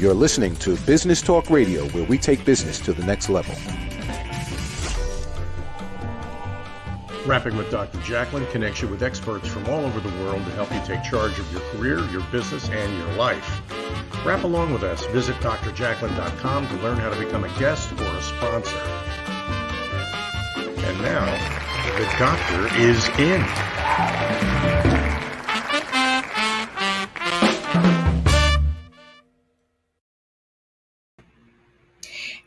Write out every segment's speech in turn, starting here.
You're listening to Business Talk Radio, where we take business to the next level. Rapping with Dr. Jacalyn connects you with experts from all over the world to help you take charge of your career, your business, and your life. Rap along with us. Visit drjacalyn.com to learn how to become a guest or a sponsor. And now, the doctor is in.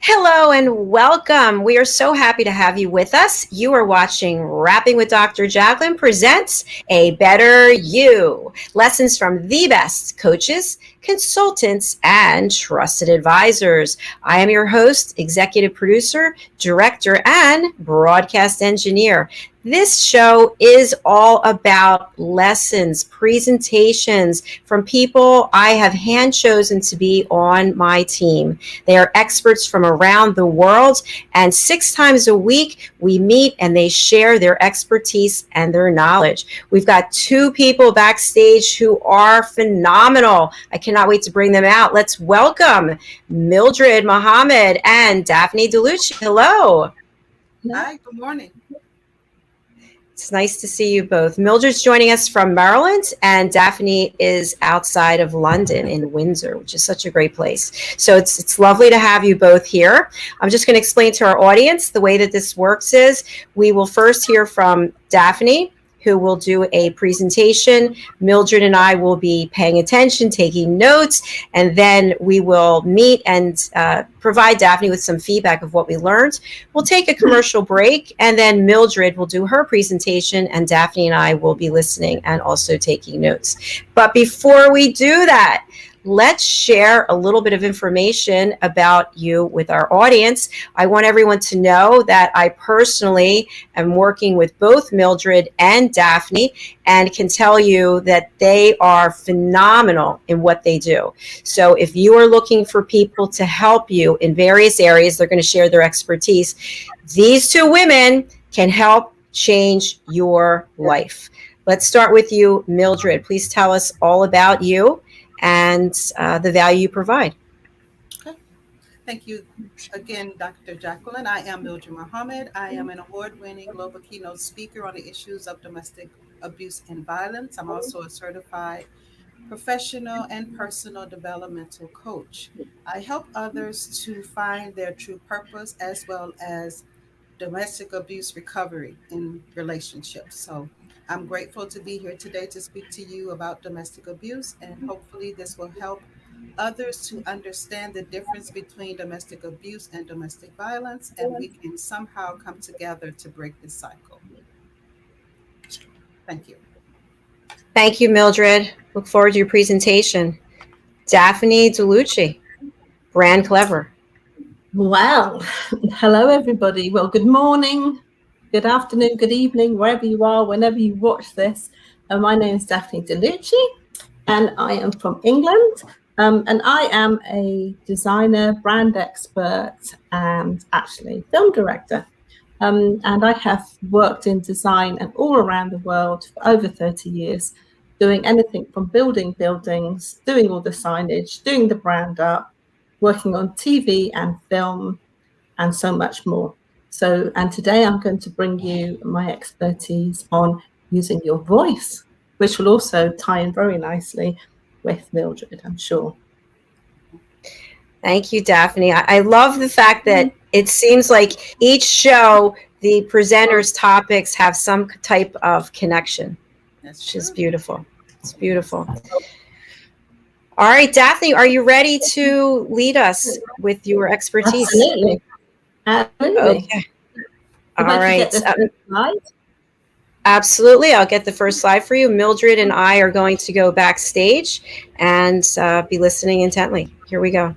Hello and welcome. We are so happy to have you with us. You are watching Rapping with Dr. Jacalyn presents A Better You. Lessons from the best coaches, consultants, and trusted advisors. I am your host, executive producer, director, and broadcast engineer. This show is all about lessons, presentations from people I have hand chosen to be on my team. They are experts from around the world, and 6 times a week we meet and they share their expertise and their knowledge. We've got 2 people backstage who are phenomenal. I cannot wait to bring them out. Let's welcome Mildred Mohammed and Daphne Diluce. Hello. Hi, good morning. It's nice to see you both. Mildred's joining us from Maryland, and Daphne is outside of London in Windsor, which is such a great place. So it's lovely to have you both here. I'm just going to explain to our audience the way that this works is we will first hear from Daphne, who will do a presentation. Mildred and I will be paying attention, taking notes, and then we will meet and provide Daphne with some feedback of what we learned. We'll take a commercial break, and then Mildred will do her presentation, and Daphne and I will be listening and also taking notes. But before we do that, let's share a little bit of information about you with our audience. I want everyone to know that I personally am working with both Mildred and Daphne and can tell you that they are phenomenal in what they do. So if you are looking for people to help you in various areas, they're going to share their expertise. These 2 women can help change your life. Let's start with you, Mildred. Please tell us all about you and the value you provide. Okay. Thank you again, Dr. Jacalyn. I am Mildred Mohammed. I am an award-winning global keynote speaker on the issues of domestic abuse and violence. I'm also a certified professional and personal developmental coach. I help others to find their true purpose as well as domestic abuse recovery in relationships. So I'm grateful to be here today to speak to you about domestic abuse, and hopefully this will help others to understand the difference between domestic abuse and domestic violence, and we can somehow come together to break this cycle. Thank you. Thank you, Mildred. Look forward to your presentation. Daphne Diluce, Brand Clever. Well, hello, everybody. Well, good morning. Good afternoon, good evening, wherever you are, whenever you watch this. My name is Daphne Diluce, and I am from England. And I am a designer, brand expert, and actually film director. And I have worked in design and all around the world for over 30 years, doing anything from building buildings, doing all the signage, doing the brand up, working on TV and film, and so much more. So, and today I'm going to bring you my expertise on using your voice, which will also tie in very nicely with Mildred, I'm sure. Thank you, Daphne. I love the fact that it seems like each show, the presenters' topics have some type of connection, which is beautiful. It's beautiful. All right, Daphne, are you ready to lead us with your expertise? Absolutely. Okay. All right. Slide. Absolutely. I'll get the first slide for you. Mildred and I are going to go backstage and be listening intently. Here we go.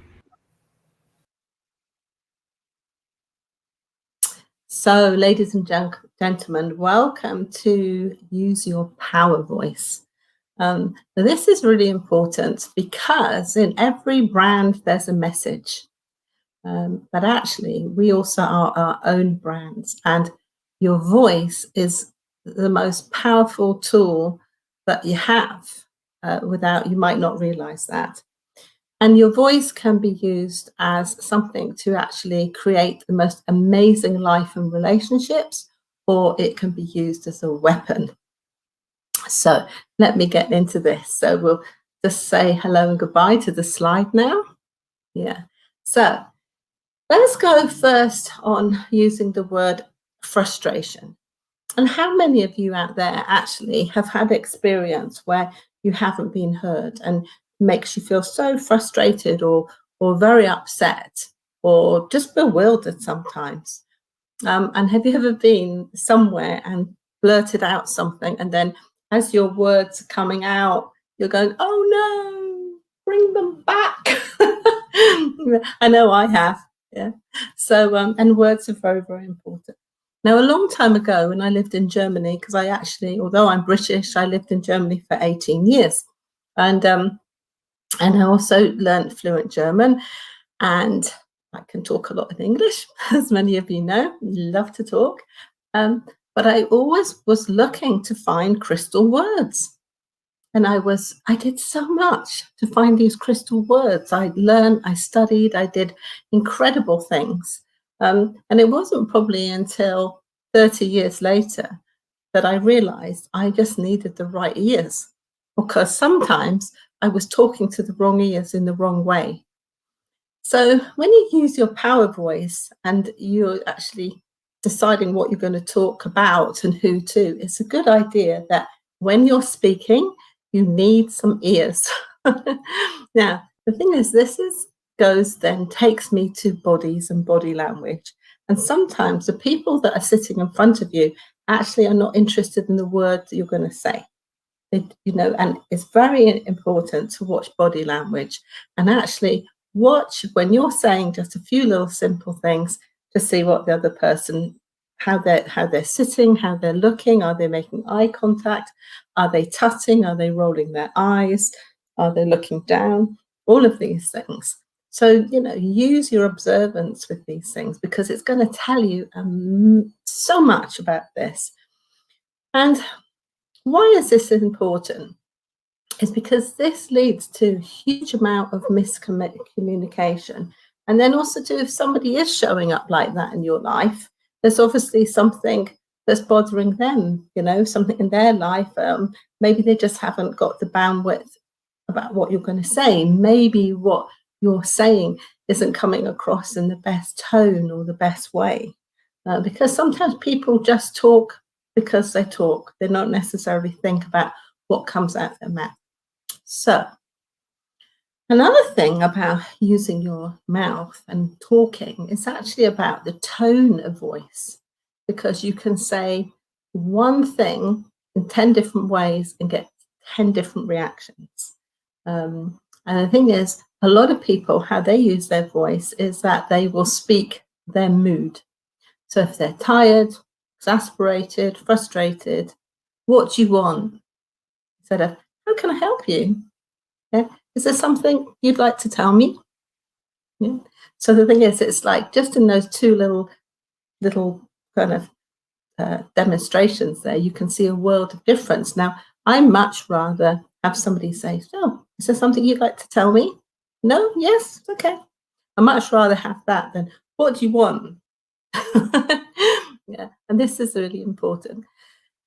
So, ladies and gentlemen, welcome to Use Your Power Voice. Now this is really important because in every brand there's a message. But actually, we also are our own brands, and your voice is the most powerful tool that you have. You might not realize that. And your voice can be used as something to actually create the most amazing life and relationships, or it can be used as a weapon. So let me get into this. So we'll just say hello and goodbye to the slide now. Yeah. So let's go first on using the word frustration. And how many of you out there actually have had experience where you haven't been heard and makes you feel so frustrated or very upset or just bewildered sometimes? And have you ever been somewhere and blurted out something, and then as your words are coming out, you're going, oh no, bring them back? I know I have. Yeah. So, and words are very, very important. Now, a long time ago, when I lived in Germany, because I actually, although I'm British, I lived in Germany for 18 years. And I also learned fluent German, and I can talk a lot in English, as many of you know, love to talk. But I always was looking to find crystal words. And I did so much to find these crystal words. I learned, I studied, I did incredible things. And it wasn't probably until 30 years later that I realized I just needed the right ears, because sometimes I was talking to the wrong ears in the wrong way. So when you use your power voice and you're actually deciding what you're going to talk about and who to, it's a good idea that when you're speaking, you need some ears. Now, the thing is, takes me to bodies and body language. And sometimes the people that are sitting in front of you actually are not interested in the words that you're going to say. And it's very important to watch body language and actually watch when you're saying just a few little simple things to see what the other person, how they're sitting, how they're looking. Are they making eye contact? Are they tutting? Are they rolling their eyes? Are they looking down? All of these things. So, use your observance with these things, because it's going to tell you so much about this. And why is this important? Is because this leads to a huge amount of miscommunication. And then also too, if somebody is showing up like that in your life, there's obviously something that's bothering them, something in their life. Maybe they just haven't got the bandwidth about what you're going to say. Maybe what you're saying isn't coming across in the best tone or the best way. Because sometimes people just talk because they talk. They don't necessarily think about what comes out of their mouth. So, another thing about using your mouth and talking is actually about the tone of voice, because you can say one thing in 10 different ways and get 10 different reactions. And the thing is, a lot of people, how they use their voice is that they will speak their mood. So if they're tired, exasperated, frustrated, what do you want? Instead of, how can I help you? Yeah. Is there something you'd like to tell me? Yeah. So the thing is, it's like just in those two little kind of demonstrations there, you can see a world of difference. Now, I much rather have somebody say, "Oh, is there something you'd like to tell me?" No, yes, okay. I much rather have that than, "What do you want?" Yeah, and this is really important.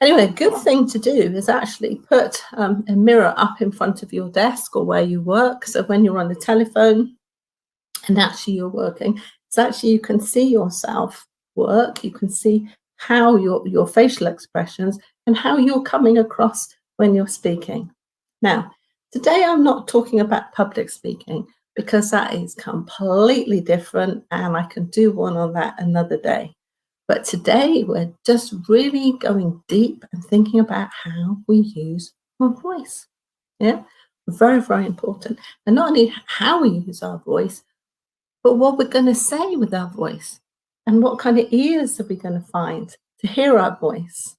Anyway, a good thing to do is actually put a mirror up in front of your desk or where you work. So when you're on the telephone and actually you're working, it's actually you can see yourself work. You can see how your facial expressions and how you're coming across when you're speaking. Now, today I'm not talking about public speaking, because that is completely different, and I can do one on that another day. But today we're just really going deep and thinking about how we use our voice. Yeah, very, very important. And not only how we use our voice, but what we're going to say with our voice, and what kind of ears are we going to find to hear our voice,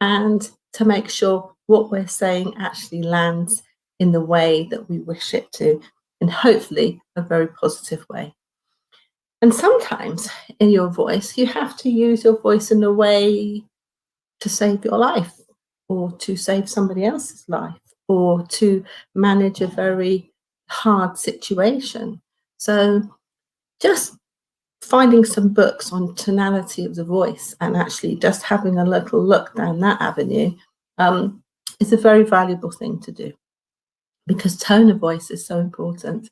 and to make sure what we're saying actually lands in the way that we wish it to, and hopefully a very positive way. And sometimes in your voice, you have to use your voice in a way to save your life, or to save somebody else's life, or to manage a very hard situation. So just finding some books on tonality of the voice and actually just having a little look down that avenue is a very valuable thing to do, because tone of voice is so important.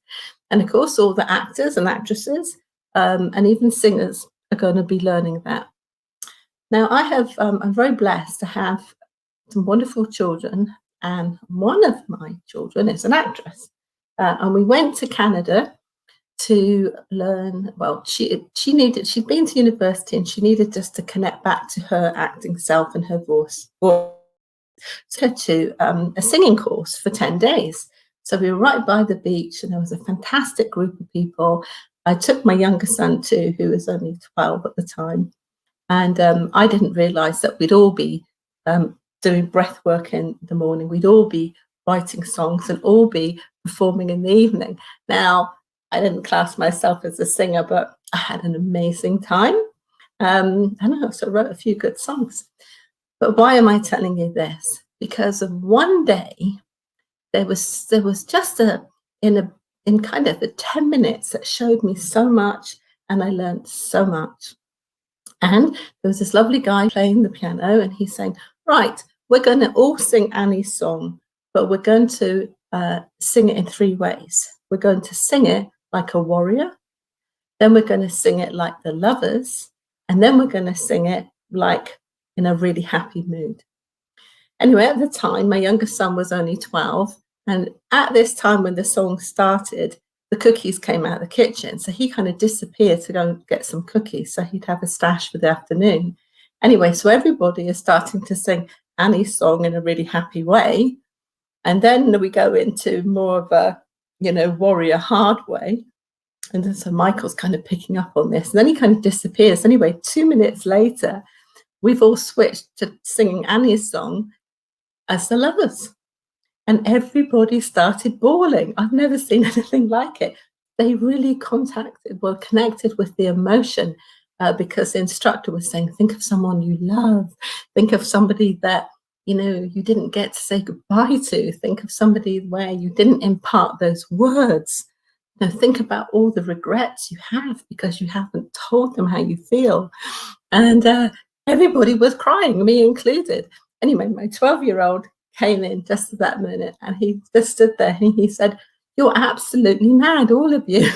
And of course, all the actors and actresses and even singers are going to be learning that. Now, I'm very blessed to have some wonderful children, and one of my children is an actress. And we went to Canada to learn. Well, she'd been to university and she needed just to connect back to her acting self and her voice. So to a singing course for 10 days. So we were right by the beach and there was a fantastic group of people. I took my younger son too, who was only 12 at the time. And I didn't realize that we'd all be doing breath work in the morning. We'd all be writing songs and all be performing in the evening. Now, I didn't class myself as a singer, but I had an amazing time. And I also wrote a few good songs. But why am I telling you this? Because of one day, there was just in kind of the 10 minutes that showed me so much, and I learned so much. And there was this lovely guy playing the piano, and he's saying, right, we're going to all sing Annie's song, but we're going to sing it in 3 ways. We're going to sing it like a warrior, then we're going to sing it like the lovers, and then we're going to sing it like in a really happy mood. Anyway, at the time, my youngest son was only 12, and at this time when the song started, the cookies came out of the kitchen, so he kind of disappeared to go and get some cookies so he'd have a stash for the afternoon. Anyway, so everybody is starting to sing Annie's song in a really happy way, and then we go into more of a warrior hard way. And then so Michael's kind of picking up on this, and then he kind of disappears. Anyway, 2 minutes later, we've all switched to singing Annie's song as the lovers. And everybody started bawling. I've never seen anything like it. They really connected with the emotion because the instructor was saying, think of someone you love. Think of somebody that, you didn't get to say goodbye to. Think of somebody where you didn't impart those words. Think about all the regrets you have because you haven't told them how you feel. And everybody was crying, me included. Anyway, my 12-year-old came in just at that minute and he just stood there and he said, you're absolutely mad, all of you.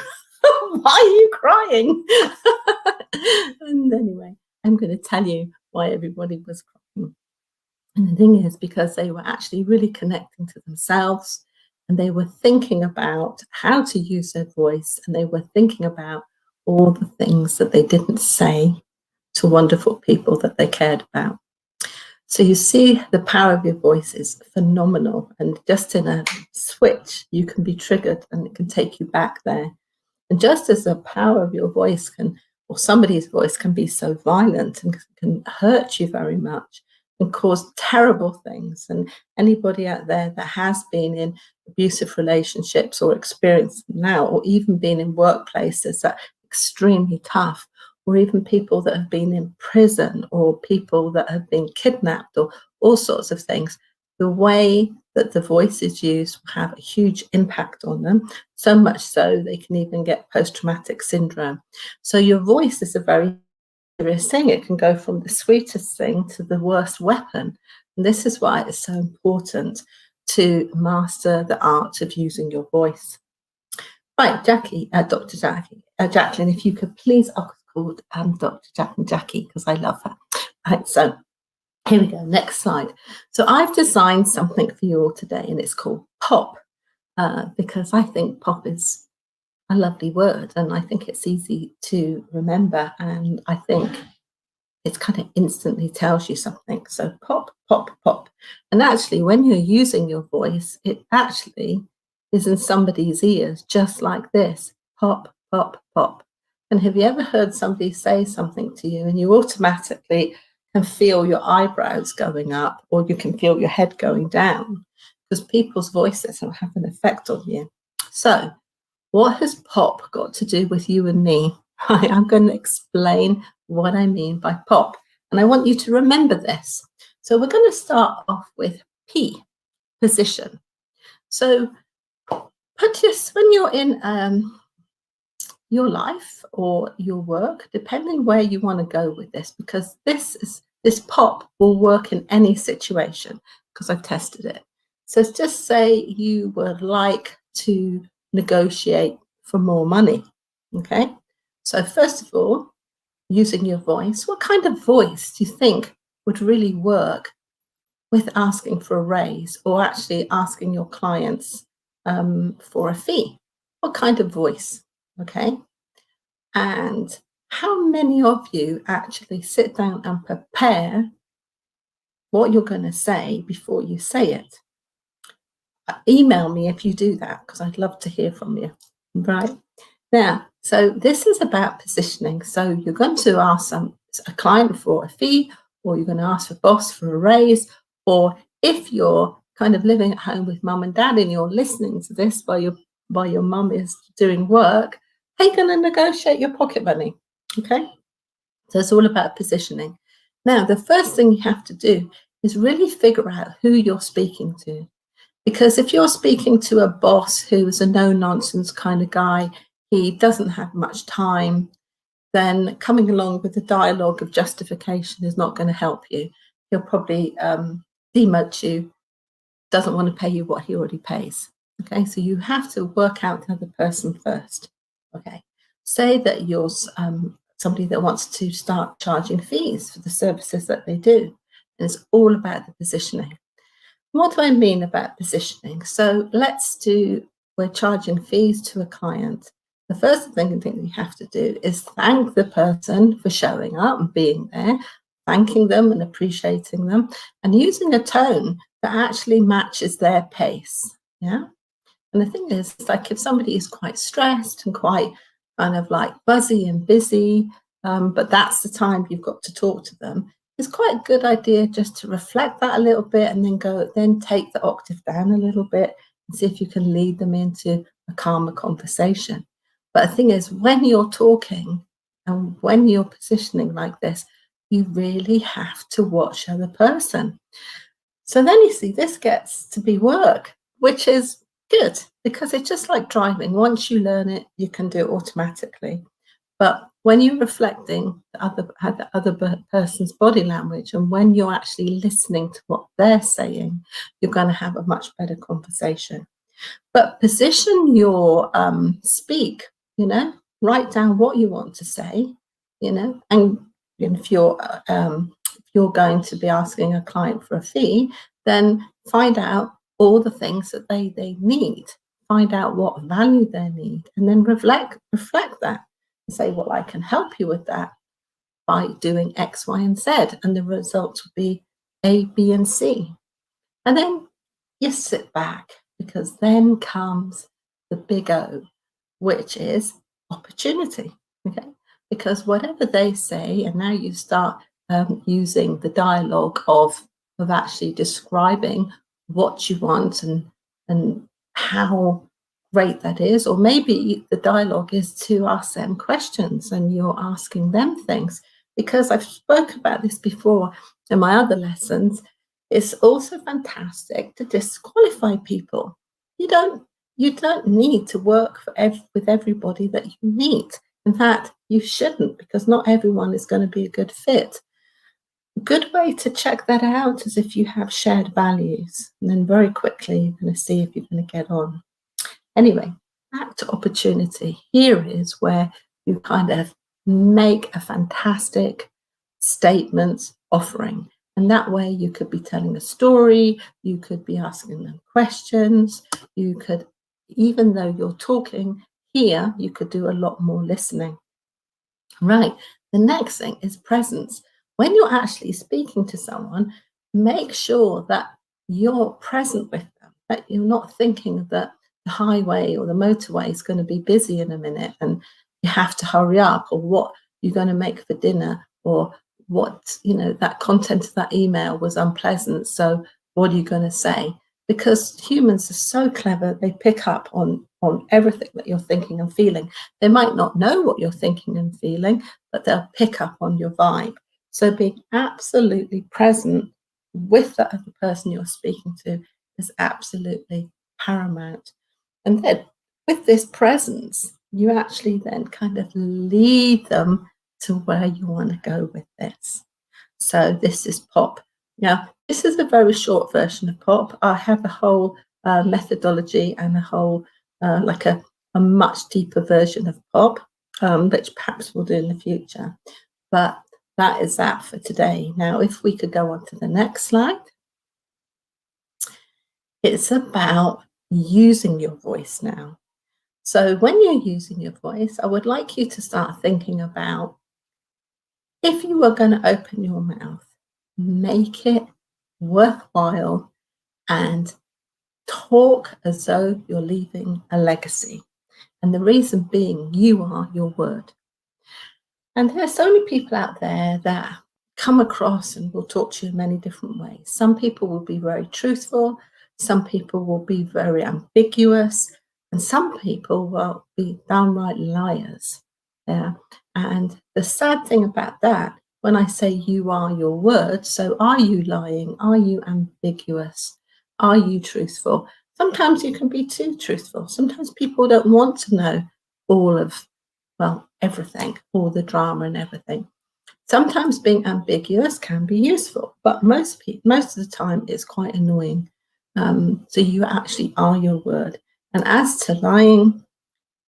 Why are you crying? And anyway, I'm going to tell you why everybody was crying. And the thing is, because they were actually really connecting to themselves, and they were thinking about how to use their voice, and they were thinking about all the things that they didn't say to wonderful people that they cared about. So you see, the power of your voice is phenomenal, and just in a switch, you can be triggered and it can take you back there. And just as the power of your voice or somebody's voice can be so violent and can hurt you very much and cause terrible things. And anybody out there that has been in abusive relationships or experienced them now, or even been in workplaces that are extremely tough, or even people that have been in prison, or people that have been kidnapped, or all sorts of things, the way that the voice is used will have a huge impact on them, so much so they can even get post-traumatic syndrome. So your voice is a very serious thing. It can go from the sweetest thing to the worst weapon. And this is why it's so important to master the art of using your voice. Right, Dr. Jacalyn, if you could please, called Dr. Jackie, because I love her. Right, so here we go, next slide. So I've designed something for you all today, and it's called POP, because I think POP is a lovely word, and I think it's easy to remember, and I think it kind of instantly tells you something. So pop, pop, pop. And actually, when you're using your voice, it actually is in somebody's ears, just like this. Pop, pop, pop. And have you ever heard somebody say something to you and you automatically can feel your eyebrows going up, or you can feel your head going down? Because people's voices have an effect on you. So what has pop got to do with you and me? I'm going to explain what I mean by pop. And I want you to remember this. So we're going to start off with P, position. So But just when you're in your life or your work, depending where you want to go with this, because this pop will work in any situation because I've tested it. So just say you would like to negotiate for more money. Okay. So first of all, using your voice, what kind of voice do you think would really work with asking for a raise or actually asking your clients for a fee? What kind of voice? Okay. And how many of you actually sit down and prepare what you're going to say before you say it? Email me if you do that, because I'd love to hear from you. Right now, so this is about positioning. So you're going to ask a client for a fee, or you're going to ask your boss for a raise, or if you're kind of living at home with mum and dad and you're listening to this while your mum is doing work, how are you going to negotiate your pocket money? Okay, so it's all about positioning. Now, the first thing you have to do is really figure out who you're speaking to. Because if you're speaking to a boss who is a no-nonsense kind of guy, he doesn't have much time, then coming along with the dialogue of justification is not going to help you. He'll probably demote you, doesn't want to pay you what he already pays. Okay, so you have to work out the other person first. Okay, say that you're somebody that wants to start charging fees for the services that they do. And it's all about the positioning. What do I mean about positioning? So we're charging fees to a client. The first thing we have to do is thank the person for showing up and being there, thanking them and appreciating them, and using a tone that actually matches their pace. Yeah. And the thing is, like if somebody is quite stressed and quite kind of like buzzy and busy, but that's the time you've got to talk to them, it's quite a good idea just to reflect that a little bit and then take the octave down a little bit and see if you can lead them into a calmer conversation. But the thing is, when you're talking and when you're positioning like this, you really have to watch the other person. So then you see this gets to be work, which is good because it's just like driving. Once you learn it, you can do it automatically. But when you're reflecting the other person's body language and when you're actually listening to what they're saying, you're going to have a much better conversation. But position your speak, write down what you want to say, and if you're going to be asking a client for a fee, then find out all the things that they need, find out what value they need, and then reflect that. Say, well, I can help you with that by doing X, Y, and Z, and the results would be A, B, and C. And then you sit back because then comes the big O, which is opportunity. Okay, because whatever they say, and now you start using the dialogue of actually describing what you want and how great that is, or maybe the dialogue is to ask them questions and you're asking them things, because I've spoken about this before in my other lessons. It's also fantastic to disqualify people. You don't need to work with everybody that you meet. In fact, you shouldn't, because not everyone is going to be a good fit. A good way to check that out is if you have shared values, and then very quickly you're going to see if you're going to get on. Anyway, back to opportunity. Here is where you kind of make a fantastic statement offering. And that way you could be telling a story, you could be asking them questions, you could, even though you're talking here, you could do a lot more listening. Right. The next thing is presence. When you're actually speaking to someone, make sure that you're present with them, that you're not thinking that the highway or the motorway is going to be busy in a minute and you have to hurry up, or what you're going to make for dinner, or what, that content of that email was unpleasant, so what are you going to say? Because humans are so clever, they pick up on everything that you're thinking and feeling. They might not know what you're thinking and feeling, but they'll pick up on your vibe. So being absolutely present with that other person you're speaking to is absolutely paramount. And then with this presence, you actually then kind of lead them to where you want to go with this. So this is pop. Now, this is a very short version of pop. I have a whole methodology and a whole, like a much deeper version of pop, which perhaps we'll do in the future. But that is that for today. Now, if we could go on to the next slide. It's about using your voice now. So when you're using your voice, I would like you to start thinking about, if you were going to open your mouth, make it worthwhile and talk as though you're leaving a legacy. And the reason being, you are your word. And there are so many people out there that come across and will talk to you in many different ways. Some people will be very truthful. Some people will be very ambiguous. And some people will be downright liars. Yeah. And the sad thing about that, when I say you are your word, so are you lying? Are you ambiguous? Are you truthful? Sometimes you can be too truthful. Sometimes people don't want to know all of, well, everything, all the drama and everything. Sometimes being ambiguous can be useful, but most of the time it's quite annoying. So you actually are your word. And as to lying,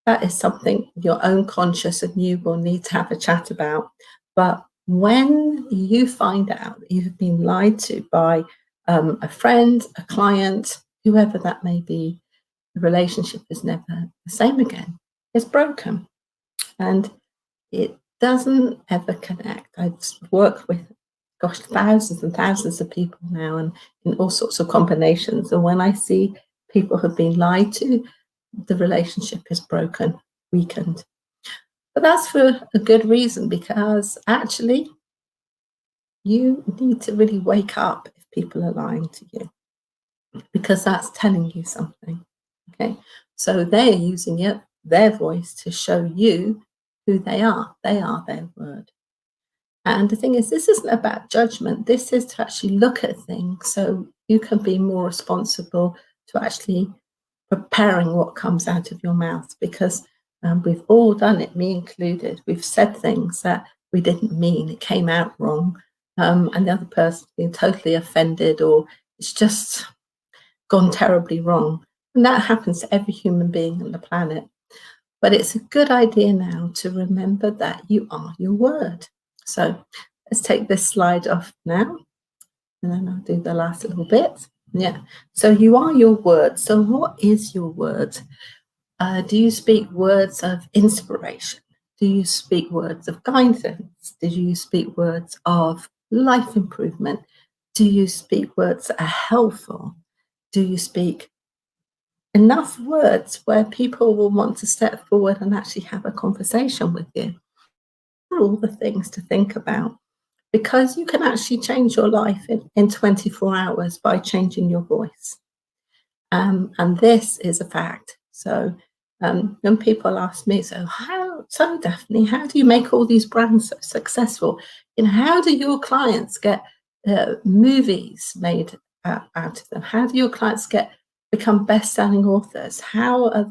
that is something your own conscious and you will need to have a chat about. But when you find out that you've been lied to by a friend, a client, whoever that may be, the relationship is never the same again. It's broken. And it doesn't ever connect. I've worked with, gosh, thousands and thousands of people now, and in all sorts of combinations. And when I see people have been lied to, the relationship is broken, weakened. But that's for a good reason, because actually you need to really wake up if people are lying to you, because that's telling you something. Okay, so they're using their voice to show you who they are. They are their word. And the thing is, this isn't about judgment. This is to actually look at things so you can be more responsible to actually preparing what comes out of your mouth, because we've all done it, me included. We've said things that we didn't mean. It came out wrong, and the other person being totally offended, or it's just gone terribly wrong. And that happens to every human being on the planet. But it's a good idea now to remember that you are your word. So let's take this slide off now, and then I'll do the last little bit. Yeah, so you are your word. So what is your word? Do you speak words of inspiration? Do you speak words of guidance? Do you speak words of life improvement? Do you speak words that are helpful? Do you speak enough words where people will want to step forward and actually have a conversation with you? All the things to think about, because you can actually change your life in 24 hours by changing your voice. And this is a fact. So when people ask me, so Daphne, how do you make all these brands so successful? You know, how do your clients get movies made out of them? How do your clients become best-selling authors? How are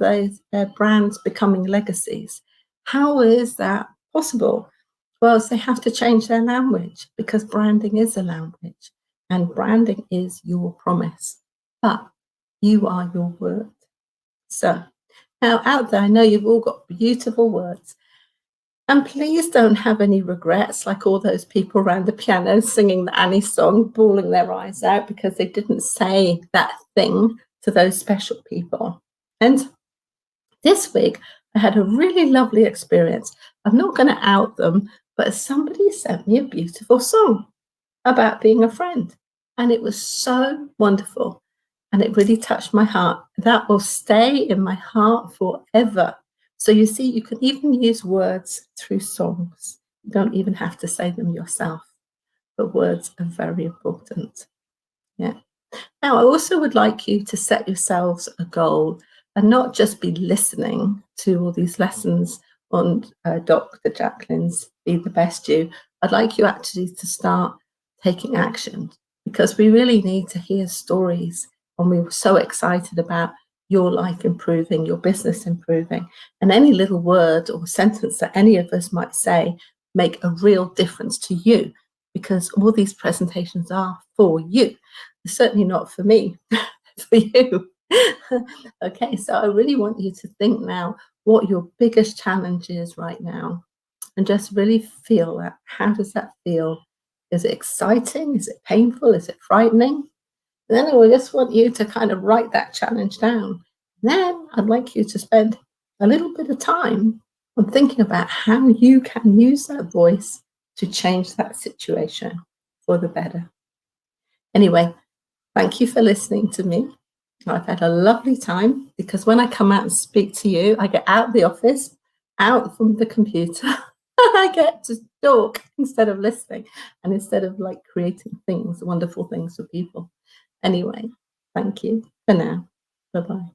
their brands becoming legacies? How is that possible? Well, they have to change their language, because branding is a language, and branding is your promise. But you are your word. So now out there, I know you've all got beautiful words. And please don't have any regrets, like all those people around the piano singing the Annie song, bawling their eyes out because they didn't say that thing to those special people. And this week, I had a really lovely experience. I'm not going to out them, but somebody sent me a beautiful song about being a friend. And it was so wonderful. And it really touched my heart. That will stay in my heart forever. So you see, you can even use words through songs. You don't even have to say them yourself. But words are very important. Yeah. Now, I also would like you to set yourselves a goal and not just be listening to all these lessons on Dr. Jacalyn's Be the Best You. I'd like you actually to start taking action, because we really need to hear stories. And we were so excited about your life improving, your business improving, and any little word or sentence that any of us might say make a real difference to you, because all these presentations are for you. They're certainly not for me, for you. Okay, so I really want you to think now what your biggest challenge is right now, and just really feel that. How does that feel? Is it exciting? Is it painful? Is it frightening? And then I just want you to kind of write that challenge down. Then I'd like you to spend a little bit of time on thinking about how you can use that voice to change that situation for the better. Anyway, thank you for listening to me. I've had a lovely time, because when I come out and speak to you, I get out of the office, out from the computer. I get to talk instead of listening, and instead of like creating things, wonderful things for people. Anyway, thank you for now. Bye-bye.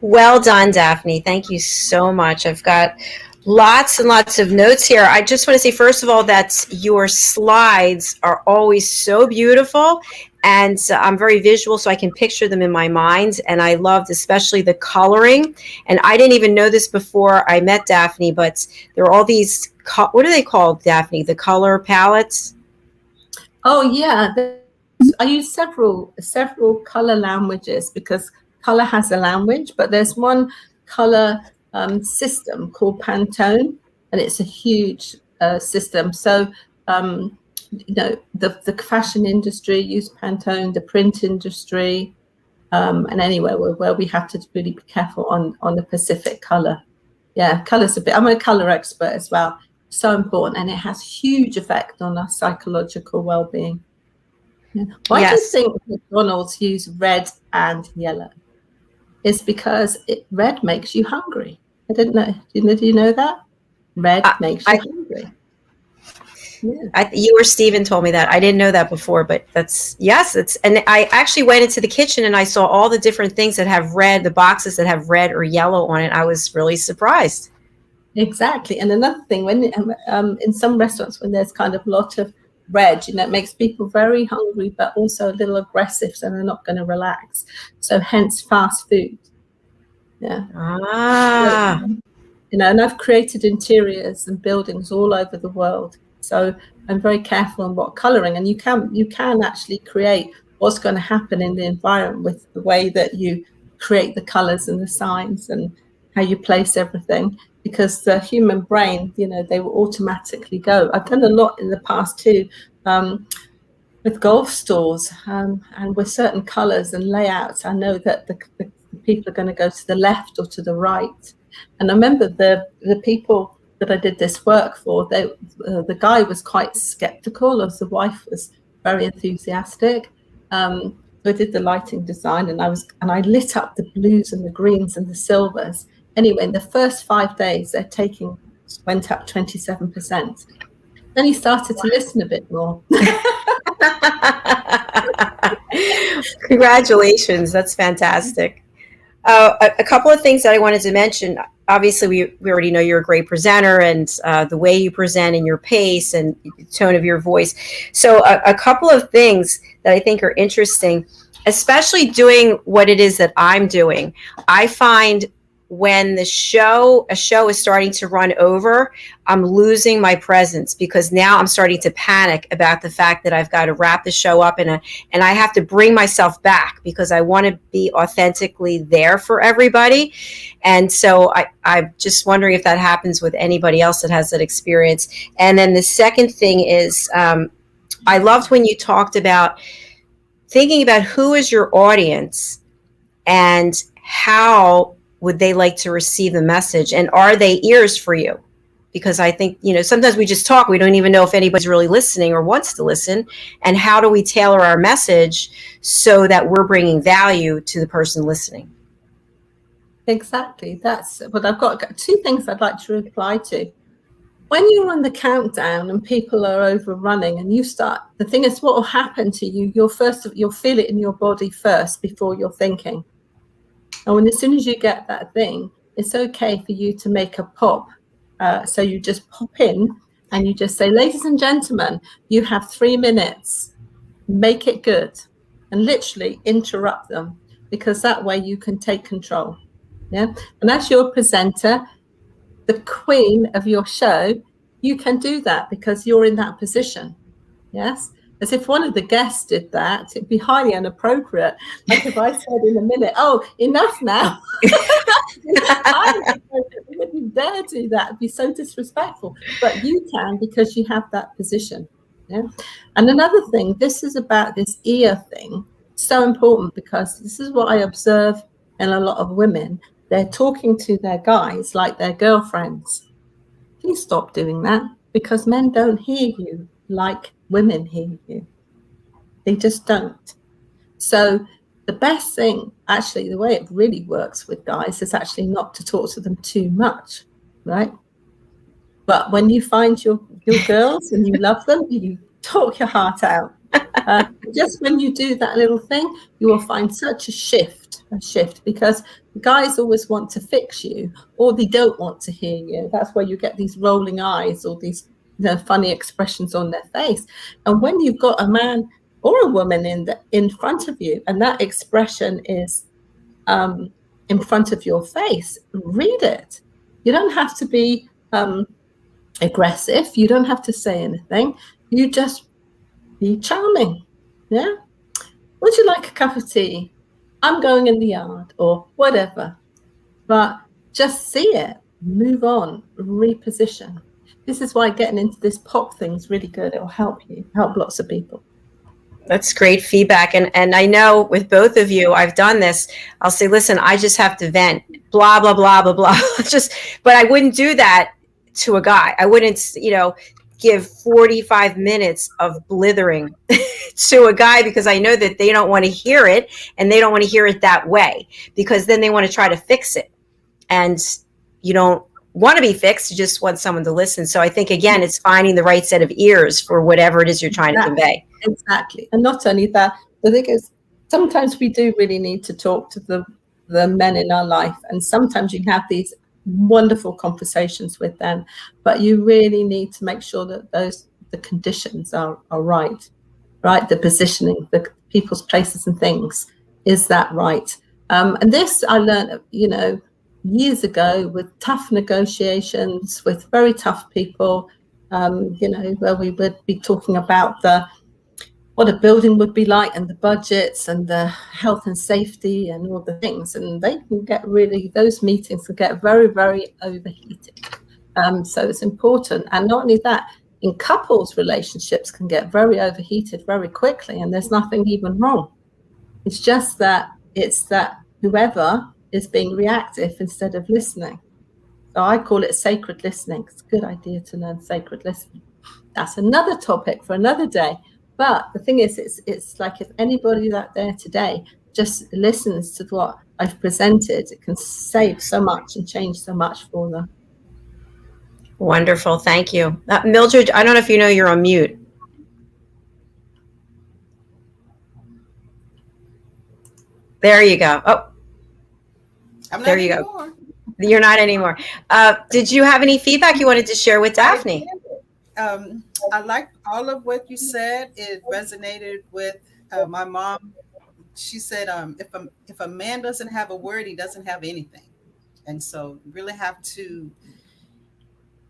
Well done, Daphne. Thank you so much. I've got lots and lots of notes here. I just want to say, first of all, that your slides are always so beautiful, and I'm very visual, so I can picture them in my mind. And I loved especially the coloring. And I didn't even know this before I met Daphne, but there are all these, what are they called, Daphne? The color palettes? Oh, yeah. I use several color languages, because color has a language, but there's one color system called Pantone, and it's a huge system. So the fashion industry use Pantone, the print industry, and anywhere where we have to really be careful on the specific color. Yeah, color's a bit. I'm a color expert as well. So important, and it has huge effect on our psychological well-being. Yeah. Why do you think McDonald's use red and yellow? It's because red makes you hungry. I didn't know. Do you know that? Red makes you hungry. Yeah. You or Steven told me that. I didn't know that before, but and I actually went into the kitchen and I saw all the different things that have red, the boxes that have red or yellow on it. I was really surprised. Exactly. And another thing, when in some restaurants, when there's kind of a lot of red, it makes people very hungry, but also a little aggressive, so they're not going to relax. So hence fast food. Yeah. And I've created interiors and buildings all over the world, so I'm very careful on what coloring. And you can actually create what's going to happen in the environment with the way that you create the colors and the signs and how you place everything. Because the human brain, they will automatically go. I've done a lot in the past too, with golf stores and with certain colors and layouts. I know that the people are going to go to the left or to the right. And I remember the people that I did this work for, the guy was quite skeptical, as the wife was very enthusiastic. So I did the lighting design, and I lit up the blues and the greens and the silvers. Anyway, in the first 5 days, their taking went up 27%. Then he started to listen a bit more. Congratulations. That's fantastic. A couple of things that I wanted to mention. Obviously, we already know you're a great presenter, and the way you present and your pace and the tone of your voice. So a couple of things that I think are interesting, especially doing what it is that I'm doing. I find when a show is starting to run over, I'm losing my presence, because now I'm starting to panic about the fact that I've got to wrap the show up and I have to bring myself back, because I want to be authentically there for everybody. And so I'm just wondering if that happens with anybody else that has that experience. And then the second thing is, I loved when you talked about thinking about who is your audience and how would they like to receive the message, and are they ears for you? Because I think, sometimes we just talk, we don't even know if anybody's really listening or wants to listen. And how do we tailor our message so that we're bringing value to the person listening? Exactly. That's what I've got. Two things I'd like to reply to. When you're on the countdown and people are overrunning and you start, the thing is, what will happen to you, you'll feel it in your body first before you're thinking. And as soon as you get that thing, it's okay for you to make a pop. So you just pop in and you just say, ladies and gentlemen, you have 3 minutes. make it good, and literally interrupt them, because that way you can take control. Yeah. And as your presenter, the queen of your show, you can do that because you're in that position. Yes. As if one of the guests did that, it'd be highly inappropriate. Like if I said in a minute, oh, enough now. I wouldn't dare do that. It'd be so disrespectful. But you can, because you have that position. Yeah. And another thing, this is about this ear thing. So important, because this is what I observe in a lot of women. They're talking to their guys like their girlfriends. Please stop doing that, because men don't hear you like women hear you. They just don't. So the best thing, actually, the way it really works with guys is actually not to talk to them too much, right? But when you find your girls and you love them, you talk your heart out. Just when you do that little thing, you will find such a shift, because guys always want to fix you, or they don't want to hear you. That's where you get these rolling eyes or these funny expressions on their face. And when you've got a man or a woman in front of you, and that expression is in front of your face, read it. You don't have to be aggressive. You don't have to say anything. You just be charming. Yeah. Would you like a cup of tea? I'm going in the yard, or whatever. But just see it, move on, reposition. This is why getting into this pop thing is really good. It will help you, help lots of people. That's great feedback. And I know with both of you, I've done this. I'll say, listen, I just have to vent, blah, blah, blah, blah, blah. But I wouldn't do that to a guy. I wouldn't, give 45 minutes of blithering to a guy, because I know that they don't want to hear it, and they don't want to hear it that way, because then they want to try to fix it. And you don't want to be fixed. You just want someone to listen. So I think, again, it's finding the right set of ears for whatever it is you're trying to convey. Exactly. And not only that, the thing is, sometimes we do really need to talk to the men in our life. And sometimes you have these wonderful conversations with them, but you really need to make sure that the conditions are right? The positioning, the people's places and things, is that right? And this I learned, years ago, with tough negotiations with very tough people, where we would be talking about what a building would be like, and the budgets and the health and safety and all the things. And they can get those meetings can get very, very overheated. So it's important. And not only that, in couples, relationships can get very overheated very quickly, and there's nothing even wrong. It's just that whoever is being reactive instead of listening. So I call it sacred listening. It's a good idea to learn sacred listening. That's another topic for another day. But the thing is, it's like, if anybody out there today just listens to what I've presented, it can save so much and change so much for them. Wonderful. Thank you. Mildred, I don't know if you know you're on mute. There you go. Oh, there you go. You're not anymore. Did you have any feedback you wanted to share with Daphne? I like all of what you said. It resonated with my mom. She said, if a man doesn't have a word, he doesn't have anything. And so you really have to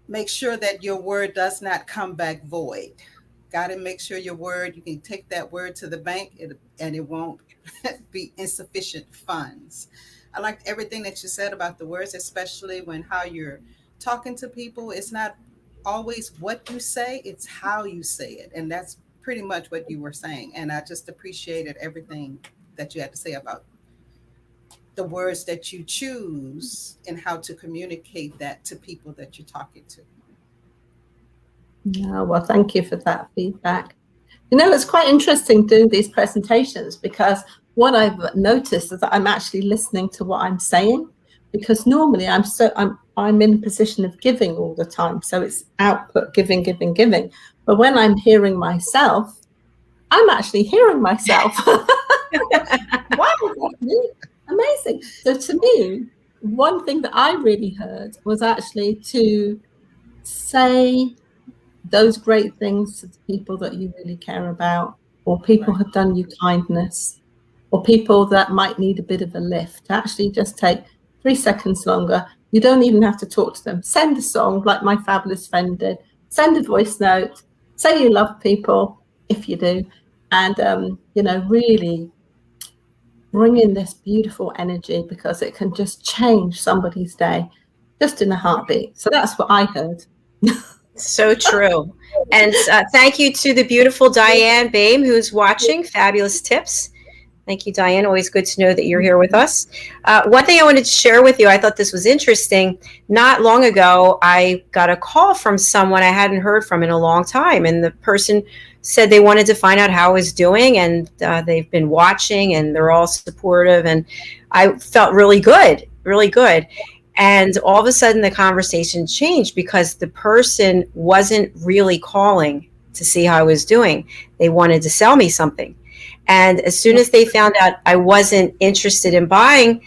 make sure that your word does not come back void. Got to make sure your word, you can take that word to the bank and it won't be insufficient funds. I liked everything that you said about the words, especially when how you're talking to people. It's not always what you say, it's how you say it. And that's pretty much what you were saying. And I just appreciated everything that you had to say about the words that you choose and how to communicate that to people that you're talking to. Yeah, well, thank you for that feedback. It's quite interesting doing these presentations, because what I've noticed is that I'm actually listening to what I'm saying, because normally I'm in a position of giving all the time. So it's output, giving. But when I'm hearing myself, I'm actually hearing myself. Wow, amazing. So to me, one thing that I really heard was actually to say those great things to the people that you really care about, or people have done you kindness, or people that might need a bit of a lift, actually just take 3 seconds longer. You don't even have to talk to them. Send a song like my fabulous friend did. Send a voice note. Say you love people, if you do. And, really bring in this beautiful energy, because it can just change somebody's day just in a heartbeat. So that's what I heard. So true. And thank you to the beautiful Diane Boehm, who's watching. Fabulous tips. Thank you, Diane. Always good to know that you're here with us. One thing I wanted to share with you, I thought this was interesting. Not long ago, I got a call from someone I hadn't heard from in a long time. And the person said they wanted to find out how I was doing. And they've been watching, and they're all supportive. And I felt really good, really good. And all of a sudden, the conversation changed, because the person wasn't really calling to see how I was doing. They wanted to sell me something. And as soon as they found out I wasn't interested in buying,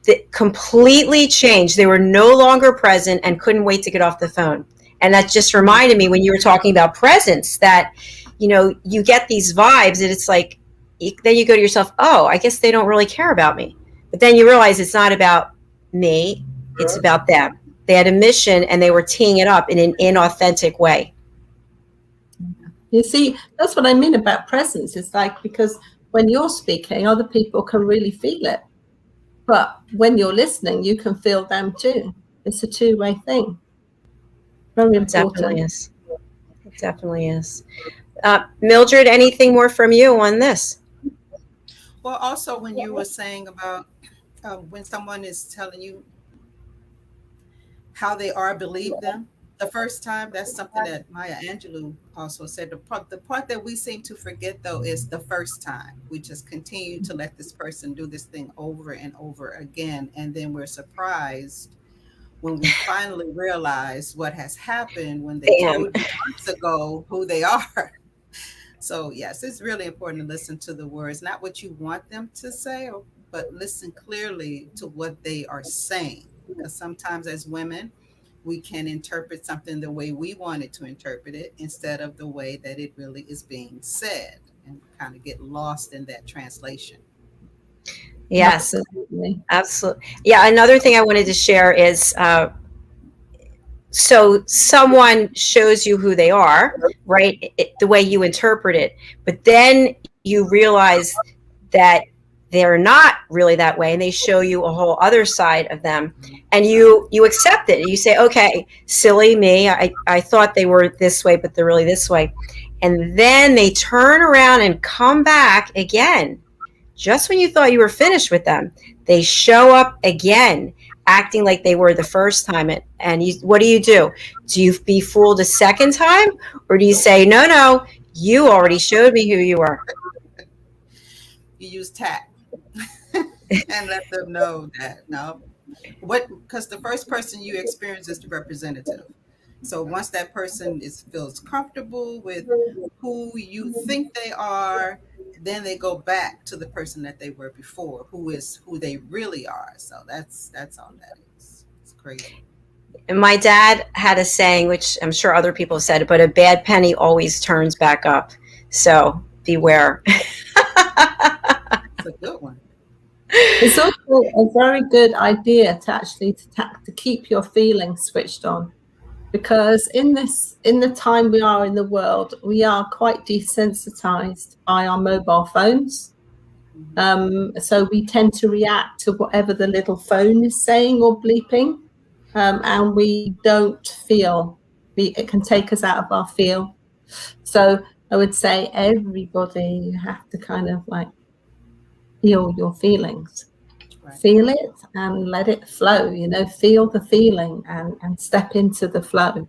it completely changed. They were no longer present and couldn't wait to get off the phone. And that just reminded me, when you were talking about presence, that, you get these vibes, and it's like, then you go to yourself, oh, I guess they don't really care about me. But then you realize it's not about me, it's about them. They had a mission, and they were teeing it up in an inauthentic way. You see, that's what I mean about presence. It's like, because when you're speaking, other people can really feel it. But when you're listening, you can feel them too. It's a two-way thing. Very important. It definitely is. It definitely is. Mildred, anything more from you on this? Well, also when you were saying about when someone is telling you how they are, believe them. The first time, that's something that Maya Angelou also said. The part that we seem to forget, though, is the first time. We just continue to let this person do this thing over and over again. And then we're surprised when we finally realize what has happened when they told you months ago who they are. So, yes, it's really important to listen to the words, not what you want them to say, but listen clearly to what they are saying. Because sometimes as women, we can interpret something the way we want it to interpret it, instead of the way that it really is being said, and kind of get lost in that translation. Yes, absolutely. Yeah, another thing I wanted to share is, so someone shows you who they are, right? The way you interpret it, but then you realize that they're not really that way, and they show you a whole other side of them, and you accept it. You say, okay, silly me, I thought they were this way, but they're really this way. And then they turn around and come back again. Just when you thought you were finished with them, they show up again, acting like they were the first time. And what do? Do you be fooled a second time? Or do you say, no, you already showed me who you are? You use tact. And let them know that because the first person you experience is the representative. So once that person feels comfortable with who you think they are, then they go back to the person that they were before, who they really are. So that's all that is. It's crazy. And my dad had a saying, which I'm sure other people have said, but a bad penny always turns back up. So beware. It's a good one. It's also a very good idea to actually to keep your feelings switched on, because in the time we are in the world, we are quite desensitized by our mobile phones. So we tend to react to whatever the little phone is saying or bleeping, and we don't feel. It can take us out of our feel. So I would say everybody, you have to kind of like feel your feelings. Right. Feel it and let it flow, feel the feeling and step into the flow.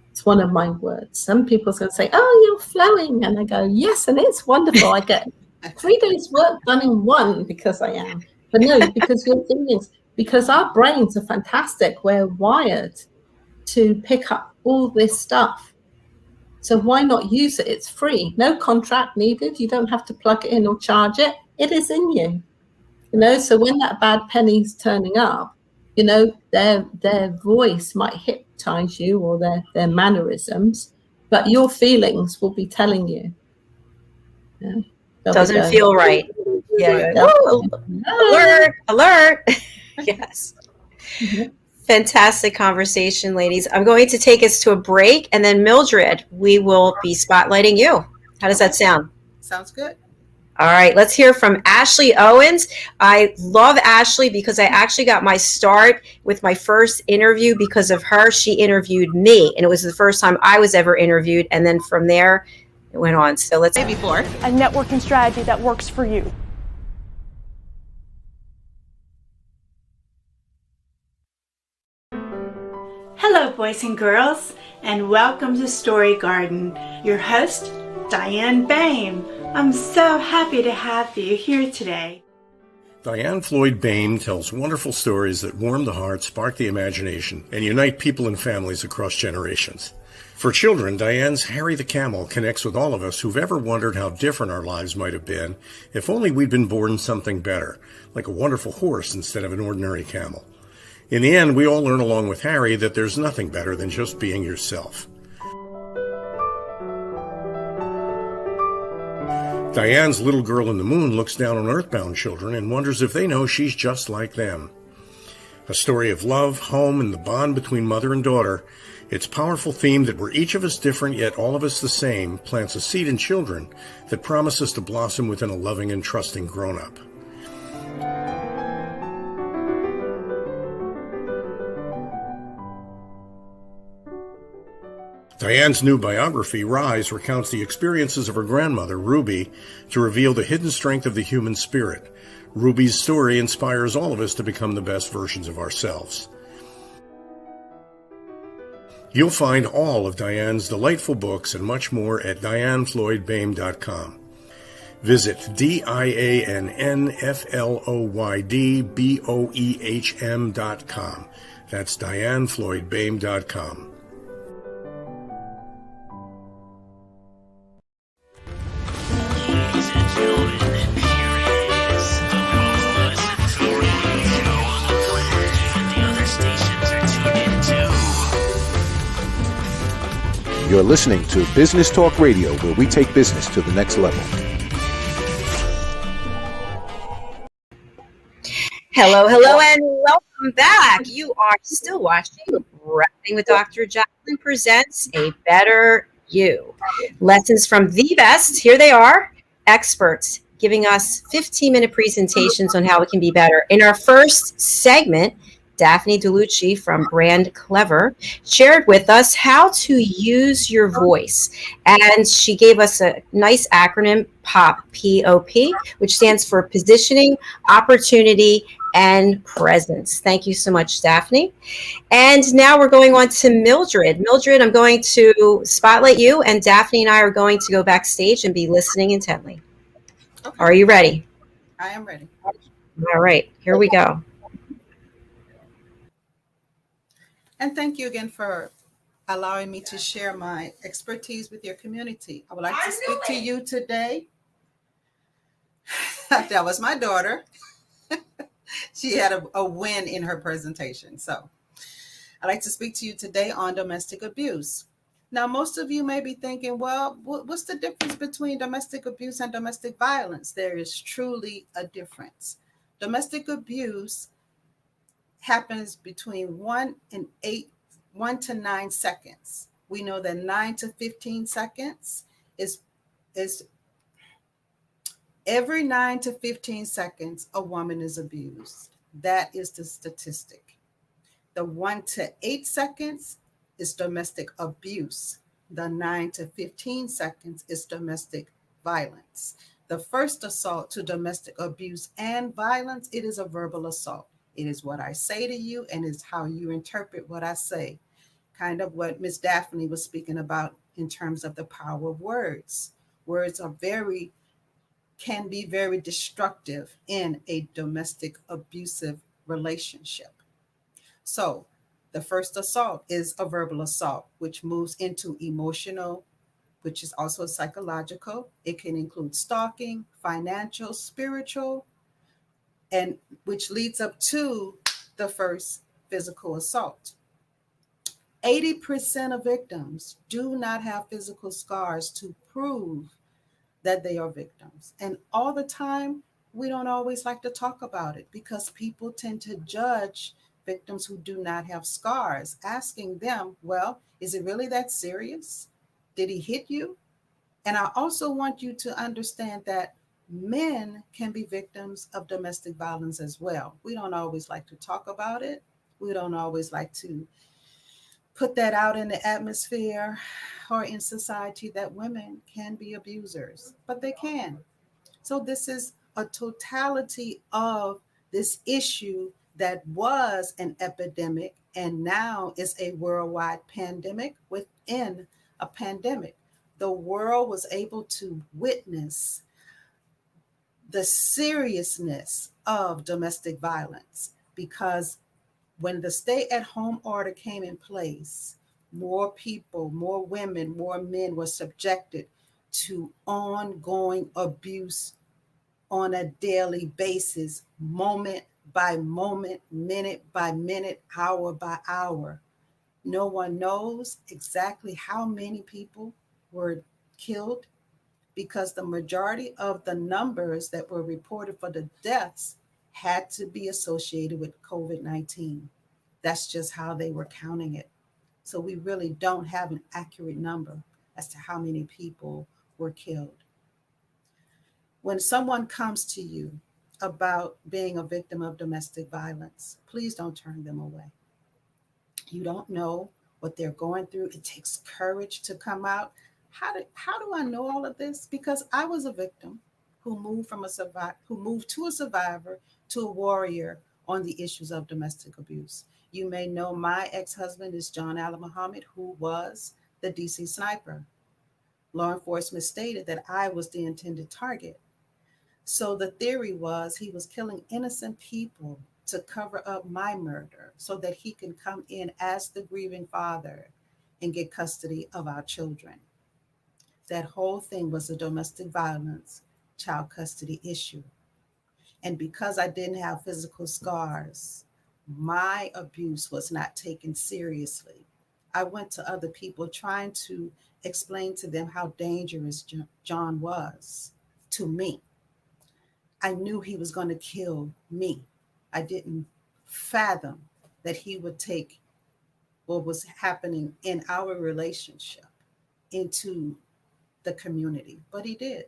It's one of my words. Some people are going to say, oh, you're flowing. And I go, yes, and it's wonderful. I get 3 days work done in one because I am. But no, because your feelings, because our brains are fantastic. We're wired to pick up all this stuff. So why not use it? It's free. No contract needed. You don't have to plug it in or charge it. It is in you. So when that bad penny's turning up, their voice might hypnotize you, or their mannerisms, but your feelings will be telling you. Yeah. Doesn't feel right. Yeah. Woo! Alert! Alert! Yes. Mhm. Fantastic conversation, ladies. I'm going to take us to a break, and then Mildred, we will be spotlighting you. How does that sound? Sounds good. All right, let's hear from Ashley Owens. I love Ashley because I actually got my start with my first interview because of her. She interviewed me, and it was the first time I was ever interviewed. And then from there, it went on. So let's. A networking strategy that works for you. Hello, boys and girls, and welcome to Story Garden. Your host, Diane Boehm. I'm so happy to have you here today. Diane Floyd Boehm tells wonderful stories that warm the heart, spark the imagination, and unite people and families across generations. For children, Diane's Harry the Camel connects with all of us who've ever wondered how different our lives might have been if only we'd been born something better, like a wonderful horse instead of an ordinary camel. In the end, we all learn along with Harry that there's nothing better than just being yourself. Diane's Little Girl in the Moon looks down on earthbound children and wonders if they know she's just like them. A story of love, home, and the bond between mother and daughter, its powerful theme that we're each of us different yet all of us the same plants a seed in children that promises to blossom within a loving and trusting grown-up. Diane's new biography, Rise, recounts the experiences of her grandmother, Ruby, to reveal the hidden strength of the human spirit. Ruby's story inspires all of us to become the best versions of ourselves. You'll find all of Diane's delightful books and much more at dianefloydboehm.com. Visit dianefloydboehm.com. That's dianefloydboehm.com. You're listening to Business Talk Radio, where we take business to the next level. Hello, hello, and welcome back. You are still watching Rapping with Dr. Jacalyn presents A Better You. Lessons from the best. Here they are. Experts giving us 15-minute presentations on how it can be better. In our first segment, Daphne Diluce from Brand Clever shared with us how to use your voice. And she gave us a nice acronym, POP, P-O-P, which stands for Positioning, Opportunity, and Presence. Thank you so much, Daphne. And now we're going on to Mildred. Mildred, I'm going to spotlight you, and Daphne and I are going to go backstage and be listening intently. Okay. Are you ready? I am ready. All right, here we go. And thank you again for allowing me to share my expertise with your community. I would like to speak to you today. That was my daughter. She had a win in her presentation. So I'd like to speak to you today on domestic abuse. Now, most of you may be thinking, well, what's the difference between domestic abuse and domestic violence? There is truly a difference. Domestic abuse happens between 1 to 9 seconds. We know that 9 to 15 seconds is every 9 to 15 seconds, a woman is abused. That is the statistic. The 1 to 8 seconds is domestic abuse. The 9 to 15 seconds is domestic violence. The first assault to domestic abuse and violence, it is a verbal assault. It is what I say to you, and it's how you interpret what I say. Kind of what Miss Daphne was speaking about in terms of the power of words. Words can be very destructive in a domestic abusive relationship. So the first assault is a verbal assault, which moves into emotional, which is also psychological. It can include stalking, financial, spiritual, and which leads up to the first physical assault. 80% of victims do not have physical scars to prove that they are victims. And all the time, we don't always like to talk about it because people tend to judge victims who do not have scars, asking them, well, is it really that serious? Did he hit you? And I also want you to understand that men can be victims of domestic violence as well. We don't always like to talk about it. We don't always like to put that out in the atmosphere or in society that women can be abusers, but they can. So this is a totality of this issue that was an epidemic and now is a worldwide pandemic within a pandemic. The world was able to witness the seriousness of domestic violence because when the stay-at-home order came in place, more people, more women, more men were subjected to ongoing abuse on a daily basis, moment by moment, minute by minute, hour by hour. No one knows exactly how many people were killed because the majority of the numbers that were reported for the deaths had to be associated with COVID-19. That's just how they were counting it. So we really don't have an accurate number as to how many people were killed. When someone comes to you about being a victim of domestic violence, please don't turn them away. You don't know what they're going through. It takes courage to come out. How do I know all of this? Because I was a victim who moved to a survivor to a warrior on the issues of domestic abuse. You may know my ex-husband is John Allen Muhammad, who was the DC sniper. Law enforcement stated that I was the intended target. So the theory was he was killing innocent people to cover up my murder so that he can come in as the grieving father and get custody of our children. That whole thing was a domestic violence child custody issue. And because I didn't have physical scars, my abuse was not taken seriously. I went to other people trying to explain to them how dangerous John was to me. I knew he was going to kill me. I didn't fathom that he would take what was happening in our relationship into the community, but he did.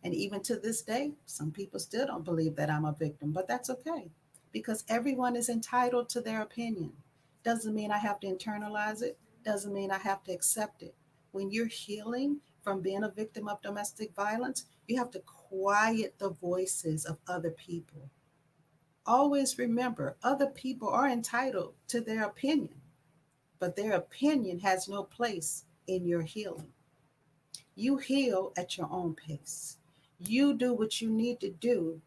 And even to this day, some people still don't believe that I'm a victim, but that's okay because everyone is entitled to their opinion. Doesn't mean I have to internalize it, doesn't mean I have to accept it. When you're healing from being a victim of domestic violence, you have to quiet the voices of other people. Always remember, other people are entitled to their opinion, but their opinion has no place in your healing. You heal at your own pace. You do what you need to do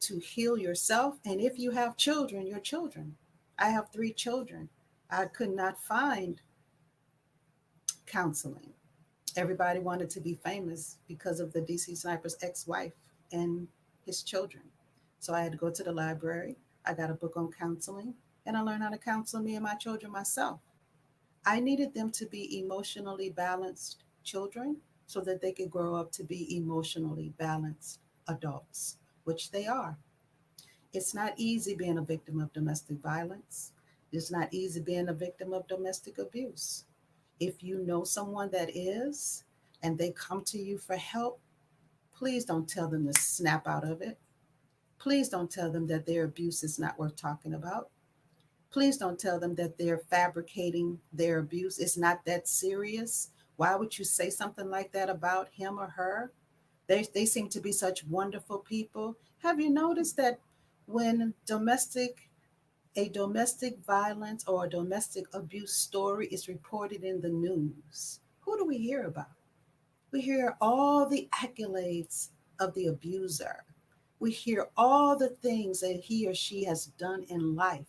to heal yourself. And if you have children, your children. I have 3 children. I could not find counseling. Everybody wanted to be famous because of the DC sniper's ex-wife and his children. So I had to go to the library. I got a book on counseling and I learned how to counsel me and my children myself. I needed them to be emotionally balanced children so that they could grow up to be emotionally balanced adults, which they are. It's not easy being a victim of domestic violence. It's not easy being a victim of domestic abuse. If you know someone that is, and they come to you for help, please don't tell them to snap out of it. Please don't tell them that their abuse is not worth talking about. Please don't tell them that they're fabricating their abuse. It's not that serious. Why would you say something like that about him or her? They seem to be such wonderful people. Have you noticed that when a domestic violence or a domestic abuse story is reported in the news, who do we hear about? We hear all the accolades of the abuser. We hear all the things that he or she has done in life.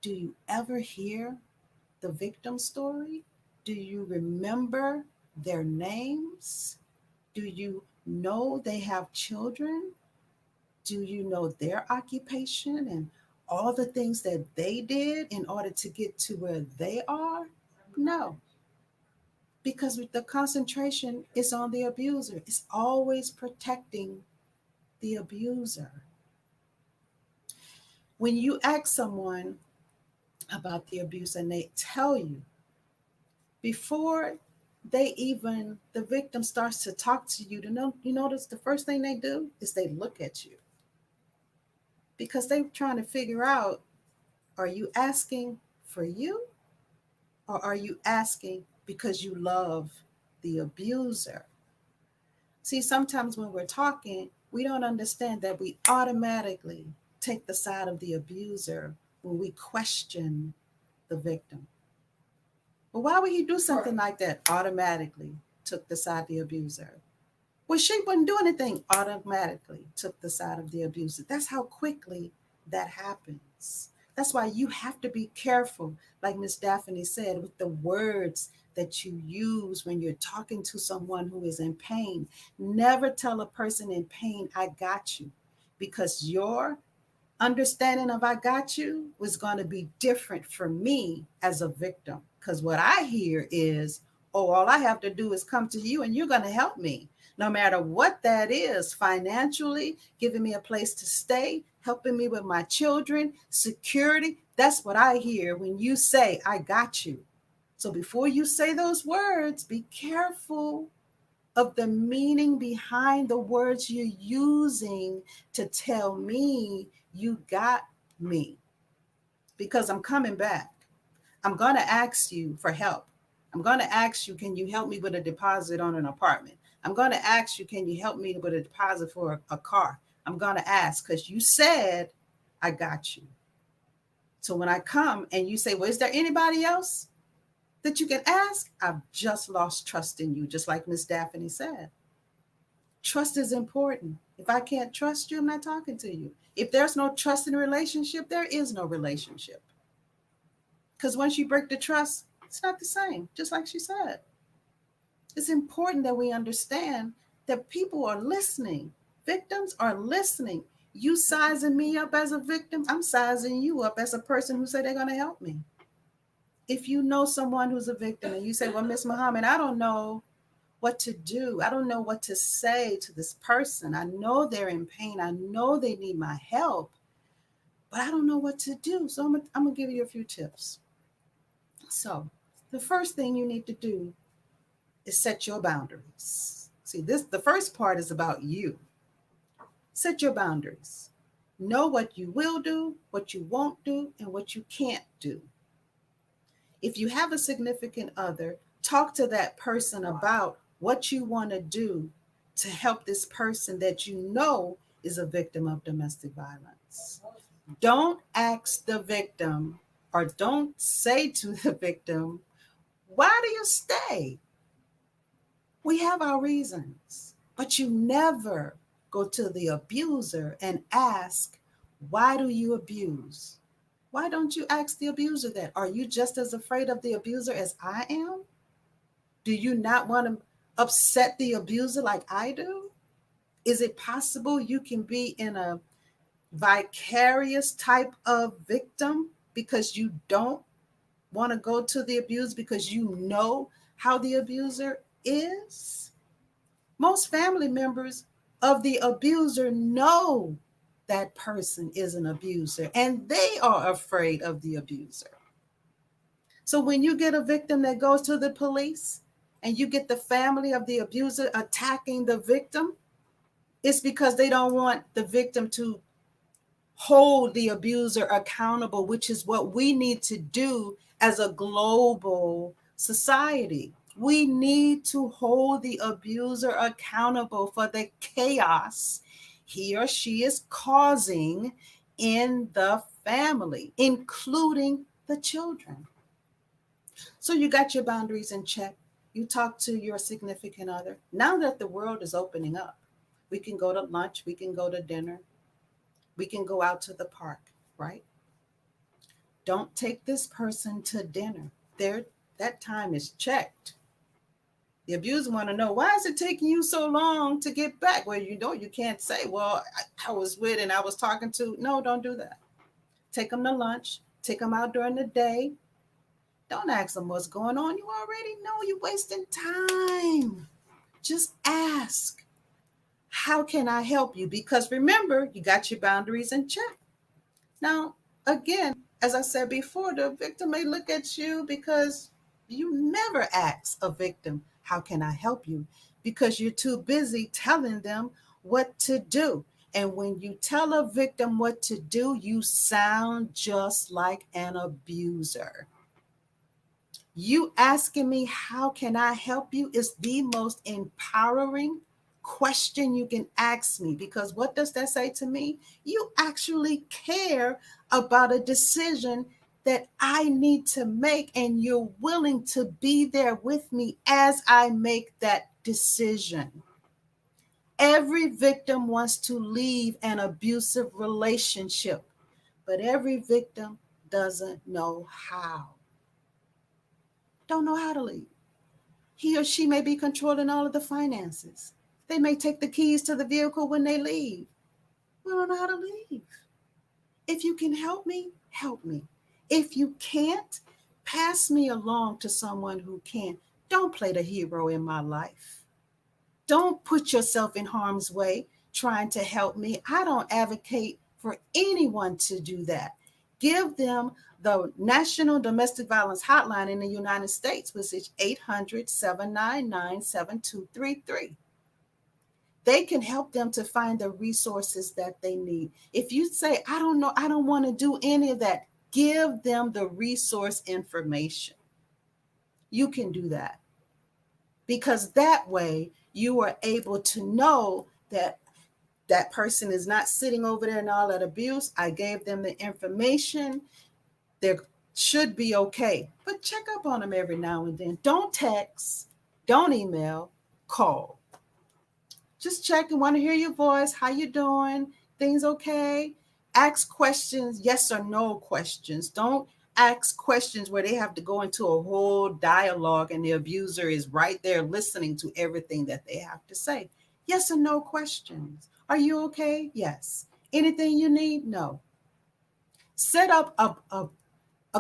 Do you ever hear the victim story? Do you remember their names? Do you know they have children? Do you know their occupation and all the things that they did in order to get to where they are? No, because the concentration is on the abuser. It's always protecting the abuser. When you ask someone about the abuse and they tell you, before the victim starts to talk to you, you notice the first thing they do is they look at you, because they're trying to figure out, are you asking for you, or are you asking because you love the abuser? See, sometimes when we're talking, we don't understand that we automatically take the side of the abuser when we question the victim. But why would he do something like that? Automatically took the side of the abuser. Well, she wouldn't do anything. Automatically took the side of the abuser. That's how quickly that happens. That's why you have to be careful, like Miss Daphne said, with the words that you use when you're talking to someone who is in pain. Never tell a person in pain, I got you, because your understanding of I got you was going to be different for me as a victim. Because what I hear is, oh, all I have to do is come to you and you're going to help me. No matter what that is, financially, giving me a place to stay, helping me with my children, security. That's what I hear when you say, I got you. So before you say those words, be careful of the meaning behind the words you're using to tell me you got me. Because I'm coming back. I'm going to ask you for help. I'm going to ask you, can you help me with a deposit on an apartment? I'm going to ask you, can you help me with a deposit for a car? I'm going to ask because you said, I got you. So when I come and you say, well, is there anybody else that you can ask? I've just lost trust in you, just like Miss Daphne said. Trust is important. If I can't trust you, I'm not talking to you. If there's no trust in a relationship, there is no relationship. Because once you break the trust, it's not the same, just like she said. It's important that we understand that people are listening. Victims are listening. You sizing me up as a victim, I'm sizing you up as a person who said they're going to help me. If you know someone who's a victim and you say, well, Miss Muhammad, I don't know what to do. I don't know what to say to this person. I know they're in pain. I know they need my help, but I don't know what to do. So I'm going to give you a few tips. So the first thing you need to do is set your boundaries. See, the first part is about you. Set your boundaries. Know what you will do, what you won't do, and what you can't do. If you have a significant other, talk to that person about what you want to do to help this person that you know is a victim of domestic violence. Don't ask the victim, or don't say to the victim, why do you stay? We have our reasons, but you never go to the abuser and ask, why do you abuse? Why don't you ask the abuser that? Are you just as afraid of the abuser as I am? Do you not want to upset the abuser like I do? Is it possible you can be in a vicarious type of victim because you don't want to go to the abuser because you know how the abuser is? Most family members of the abuser know that person is an abuser and they are afraid of the abuser. So when you get a victim that goes to the police and you get the family of the abuser attacking the victim, it's because they don't want the victim to hold the abuser accountable, which is what we need to do as a global society. We need to hold the abuser accountable for the chaos he or she is causing in the family, including the children. So you got your boundaries in check. You talk to your significant other. Now that the world is opening up, we can go to lunch, we can go to dinner, we can go out to the park, right? Don't take this person to dinner. That time is checked. The abuser want to know, why is it taking you so long to get back? Well, you know, you can't say, well, I was with and I was talking to. No, don't do that. Take them to lunch. Take them out during the day. Don't ask them what's going on. You already know. You're wasting time. Just ask, how can I help you? Because remember, you got your boundaries in check. Now, again, as I said before, the victim may look at you because you never ask a victim, how can I help you? Because you're too busy telling them what to do. And when you tell a victim what to do, you sound just like an abuser. You asking me, how can I help you, is the most empowering question you can ask me, because what does that say to me? You actually care about a decision that I need to make, and you're willing to be there with me as I make that decision. Every victim wants to leave an abusive relationship, but every victim doesn't know how. Don't know how to leave. He or she may be controlling all of the finances. They may take the keys to the vehicle when they leave. We don't know how to leave. If you can help me, help me. If you can't, pass me along to someone who can. Don't play the hero in my life. Don't put yourself in harm's way trying to help me. I don't advocate for anyone to do that. Give them the National Domestic Violence Hotline in the United States, which is 800-799-7233. They can help them to find the resources that they need. If you say, I don't know, I don't want to do any of that, give them the resource information. You can do that, because that way you are able to know that that person is not sitting over there in all that abuse. I gave them the information. They should be okay. But check up on them every now and then. Don't text, don't email, call. Just check and want to hear your voice. How you doing? Things okay? Ask questions, yes or no questions. Don't ask questions where they have to go into a whole dialogue and the abuser is right there listening to everything that they have to say. Yes or no questions. Are you okay? Yes. Anything you need? No. Set up a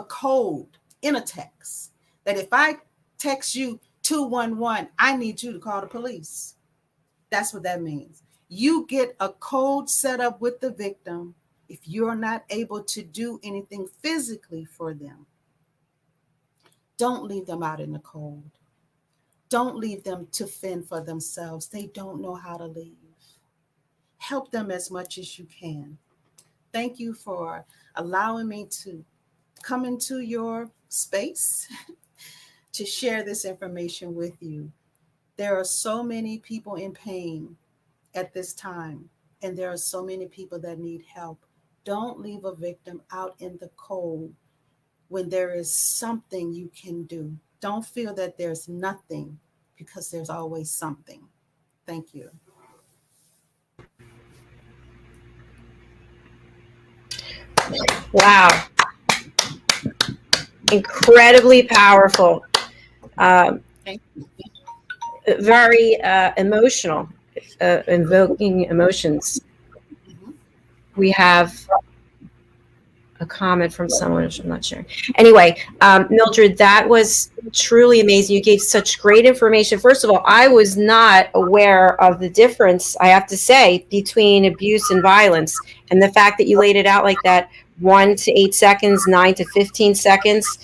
code in a text that if I text you 211, I need you to call the police. That's what that means. You get a code set up with the victim if you're not able to do anything physically for them. Don't leave them out in the cold. Don't leave them to fend for themselves. They don't know how to leave. Help them as much as you can. Thank you for allowing me to come into your space to share this information with you. There are so many people in pain at this time, and there are so many people that need help. Don't leave a victim out in the cold when there is something you can do. Don't feel that there's nothing, because there's always something. Thank you. Wow. Incredibly powerful. Very emotional, invoking emotions. We have a comment from someone, which I'm not sure. Anyway, Mildred, that was truly amazing. You gave such great information. First of all, I was not aware of the difference, I have to say, between abuse and violence. And the fact that you laid it out like that, 1 to 8 seconds, 9 to 15 seconds,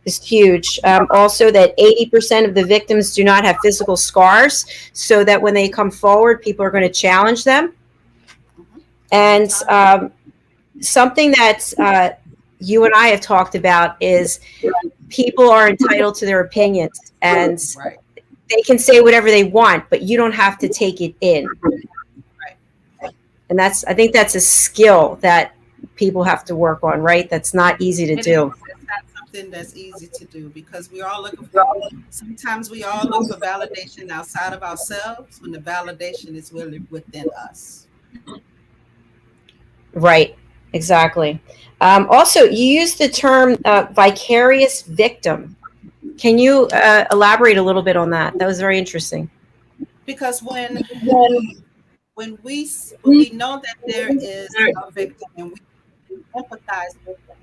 is huge. Also, that 80% of the victims do not have physical scars, so that when they come forward, people are going to challenge them. And something that you and I have talked about is people are entitled to their opinions, and they can say whatever they want, but you don't have to take it in. And I think that's a skill that people have to work on, right? That's not easy to do. That's easy to do, because we all look for, sometimes we all look for validation outside of ourselves when the validation is really within us. Right, exactly. Also, you used the term vicarious victim. Can you elaborate a little bit on that? That was very interesting. Because when we know that there is a victim and we empathize with them,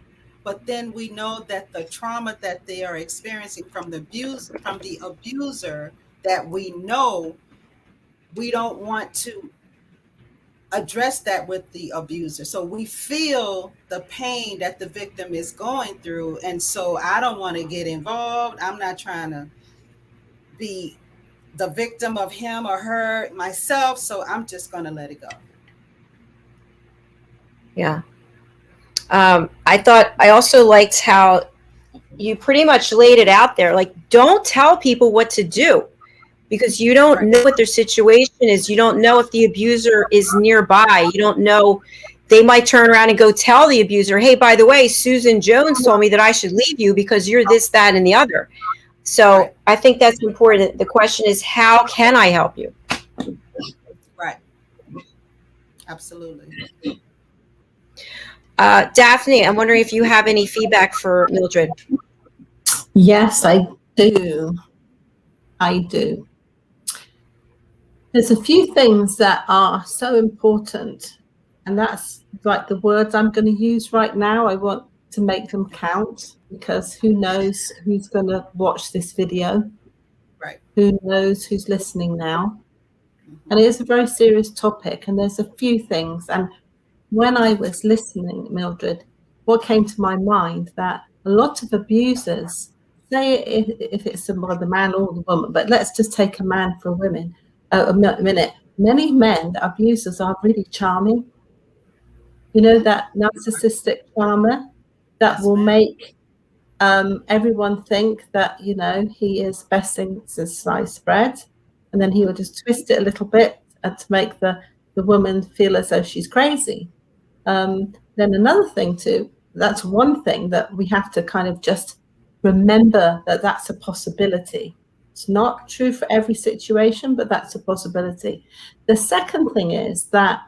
but then we know that the trauma that they are experiencing from the abuser, that we know, we don't want to address that with the abuser. So we feel the pain that the victim is going through. And so I don't want to get involved. I'm not trying to be the victim of him or her myself. So I'm just going to let it go. Yeah. I also liked how you pretty much laid it out there. Like, don't tell people what to do, because you don't know what their situation is. You don't know if the abuser is nearby. You don't know. They might turn around and go tell the abuser, hey, by the way, Susan Jones told me that I should leave you because you're this, that, and the other. So I think that's important. The question is, how can I help you? Right. Absolutely. Daphne, I'm wondering if you have any feedback for Mildred. Yes, I do. I do. There's a few things that are so important, and that's like the words I'm going to use right now. I want to make them count, because who knows who's going to watch this video? Right. Who knows who's listening now? And it is a very serious topic, and there's a few things. And when I was listening, Mildred, what came to my mind, that a lot of abusers, say if it's the man or the woman, but let's just take a man for a minute. Many men, the abusers, are really charming. You know, that narcissistic charmer that will make everyone think that, you know, he is best thing since sliced bread, and then he will just twist it a little bit to make the woman feel as though she's crazy. Then another thing too, that's one thing that we have to kind of just remember, that that's a possibility. It's not true for every situation, but that's a possibility. The second thing is that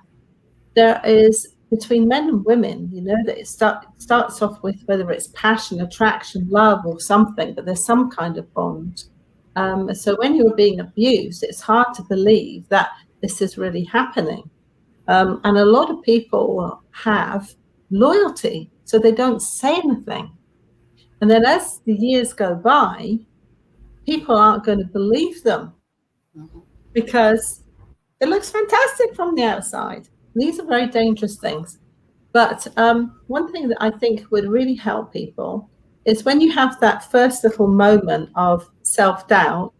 there is, between men and women, you know, that it starts off with whether it's passion, attraction, love, or something, but there's some kind of bond. So when you're being abused, it's hard to believe that this is really happening. And a lot of people have loyalty, so they don't say anything. And then as the years go by, people aren't going to believe them because it looks fantastic from the outside. These are very dangerous things. But one thing that I think would really help people is when you have that first little moment of self-doubt,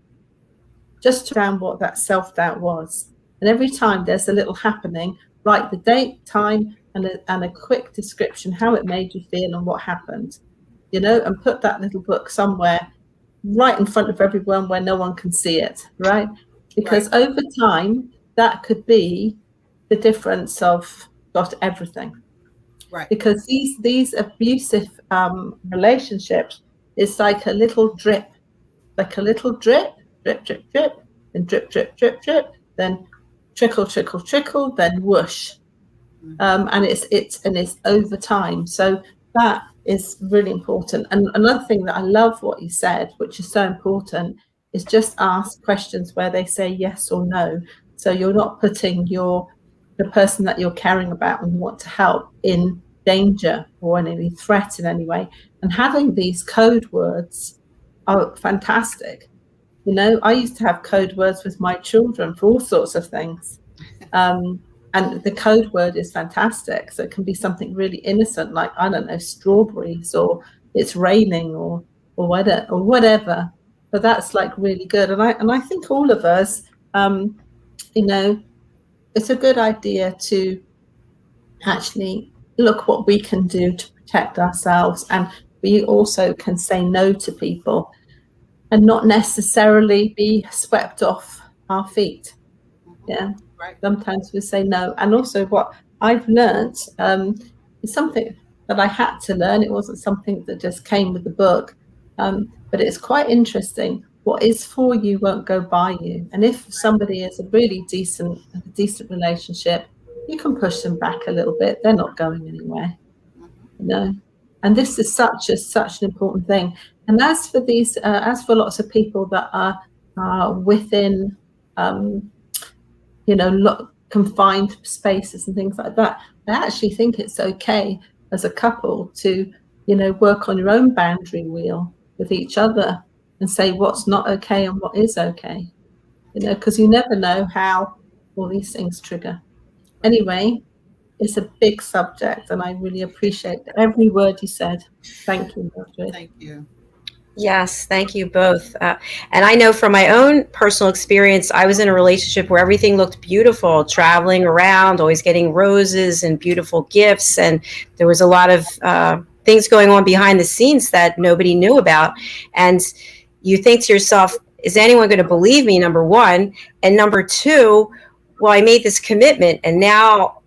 just to down what that self-doubt was. And every time there's a little happening, write the date, time, and a quick description, how it made you feel and what happened, you know, and put that little book somewhere right in front of everyone where no one can see it, right? Because over time, that could be the difference of got everything. Right. Because these abusive relationships, it's like a little drip, drip, drip, drip, then drip, drip, drip, drip, then trickle, trickle, trickle, then whoosh. And it's over time. So that is really important. And another thing that I love what you said, which is so important, is just ask questions where they say yes or no. So you're not putting the person that you're caring about and want to help in danger or in any threat in any way. And having these code words are fantastic. You know, I used to have code words with my children for all sorts of things. And the code word is fantastic. So it can be something really innocent, like, I don't know, strawberries, or it's raining, or whatever. But that's like really good. And I think all of us, you know, it's a good idea to actually look what we can do to protect ourselves. And we also can say no to people and not necessarily be swept off our feet. Yeah. Right. Sometimes we say no. And also what I've learned is something that I had to learn. It wasn't something that just came with the book. But it's quite interesting. What is for you won't go by you. And if somebody is a really decent relationship, you can push them back a little bit. They're not going anywhere, you know. And this is such an important thing. And as for lots of people that are within, you know, confined spaces and things like that, I actually think it's okay as a couple to work on your own boundary wheel with each other and say what's not okay and what is okay, because you never know how all these things trigger. Anyway, it's a big subject, and I really appreciate every word you said. Thank you, Mildred. Thank you. Yes, thank you both. And I know from my own personal experience, I was in a relationship where everything looked beautiful, traveling around, always getting roses and beautiful gifts. And there was a lot of things going on behind the scenes that nobody knew about. And you think to yourself, is anyone going to believe me, number one? And number two, well, I made this commitment and now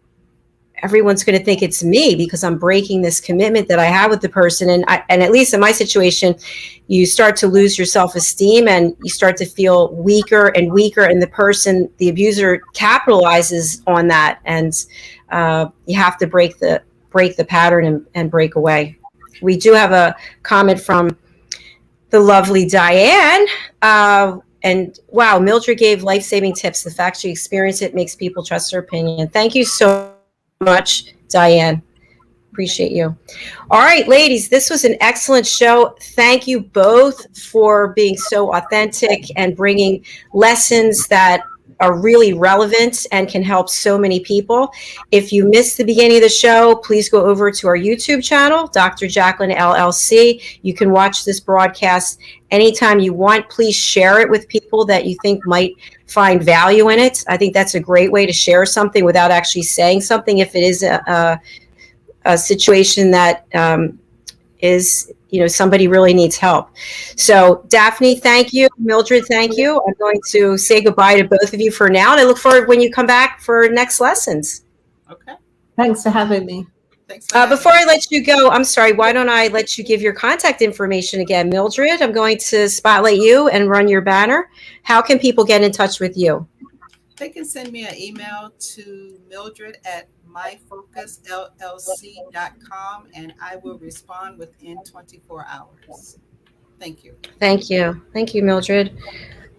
everyone's going to think it's me because I'm breaking this commitment that I have with the person. And at least in my situation, you start to lose your self-esteem and you start to feel weaker and weaker. And the abuser capitalizes on that. And you have to break the pattern and break away. We do have a comment from the lovely Diane. And wow, Mildred gave life-saving tips. The fact she experienced it makes people trust her opinion. Thank you so much, Diane. Appreciate you. All right, ladies, this was an excellent show. Thank you both for being so authentic and bringing lessons that are really relevant and can help so many people. If you missed the beginning of the show, please go over to our YouTube channel, Dr. Jacalyn LLC. You can watch this broadcast anytime you want. Please share it with people that you think might find value in it. I think that's a great way to share something without actually saying something if it is a situation that is, somebody really needs help. So Daphne, thank you. Mildred, thank you. I'm going to say goodbye to both of you for now, and I look forward when you come back for next lessons. Okay. Thanks for having me. Before I let you go, I'm sorry, why don't I let you give your contact information again? Mildred, I'm going to spotlight you and run your banner. How can people get in touch with you? They can send me an email to mildred@myfocusllc.com and I will respond within 24 hours. Thank you. Thank you. Thank you, Mildred.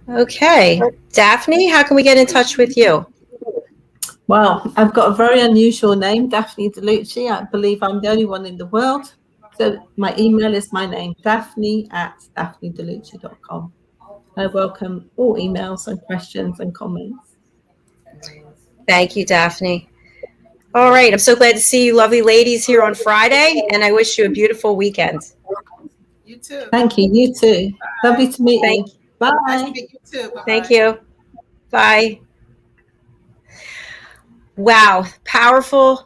Okay. Daphne, how can we get in touch with you? Well, I've got a very unusual name, Daphne Diluce. I believe I'm the only one in the world. So my email is my name, daphne@daphnediluce.com. I welcome all emails and questions and comments. Thank you, Daphne. All right. I'm so glad to see you lovely ladies here on Friday, and I wish you a beautiful weekend. You too. Thank you. You too. Lovely to meet you. Bye. Nice to meet you too. Bye-bye. Thank you. Bye. Wow. Powerful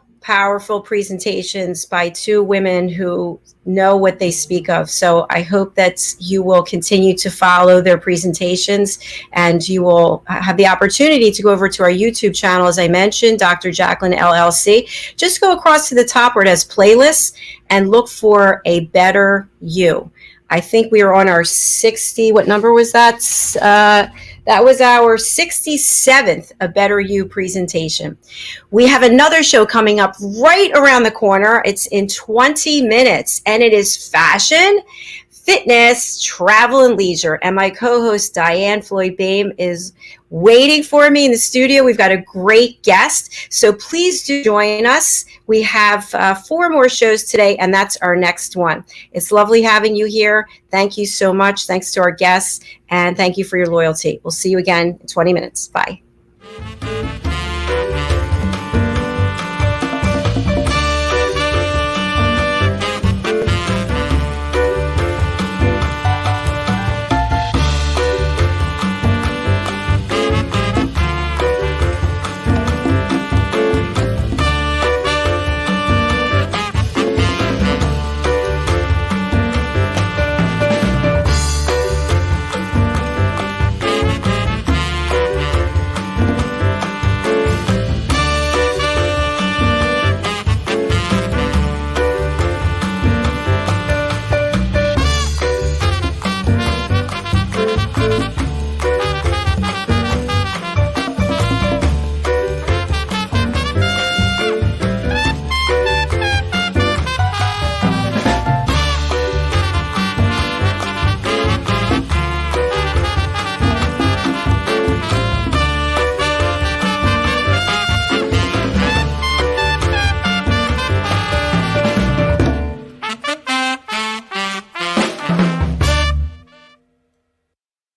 presentations by two women who know what they speak of. So I hope that you will continue to follow their presentations and you will have the opportunity to go over to our YouTube channel, as I mentioned, Dr. Jacalyn LLC. Just go across to the top where it has playlists and look for A Better You. I think we are on our 60, what number was that? That was our 67th A Better You presentation. We have another show coming up right around the corner. It's in 20 minutes, and it is fashion, fitness, travel, and leisure. And my co-host, Diane Floyd-Boehm, is waiting for me in the studio. We've got a great guest, so please do join us. We have 4 more shows today, and that's our next one. It's lovely having you here. Thank you so much. Thanks to our guests, and thank you for your loyalty. We'll see you again in 20 minutes. Bye.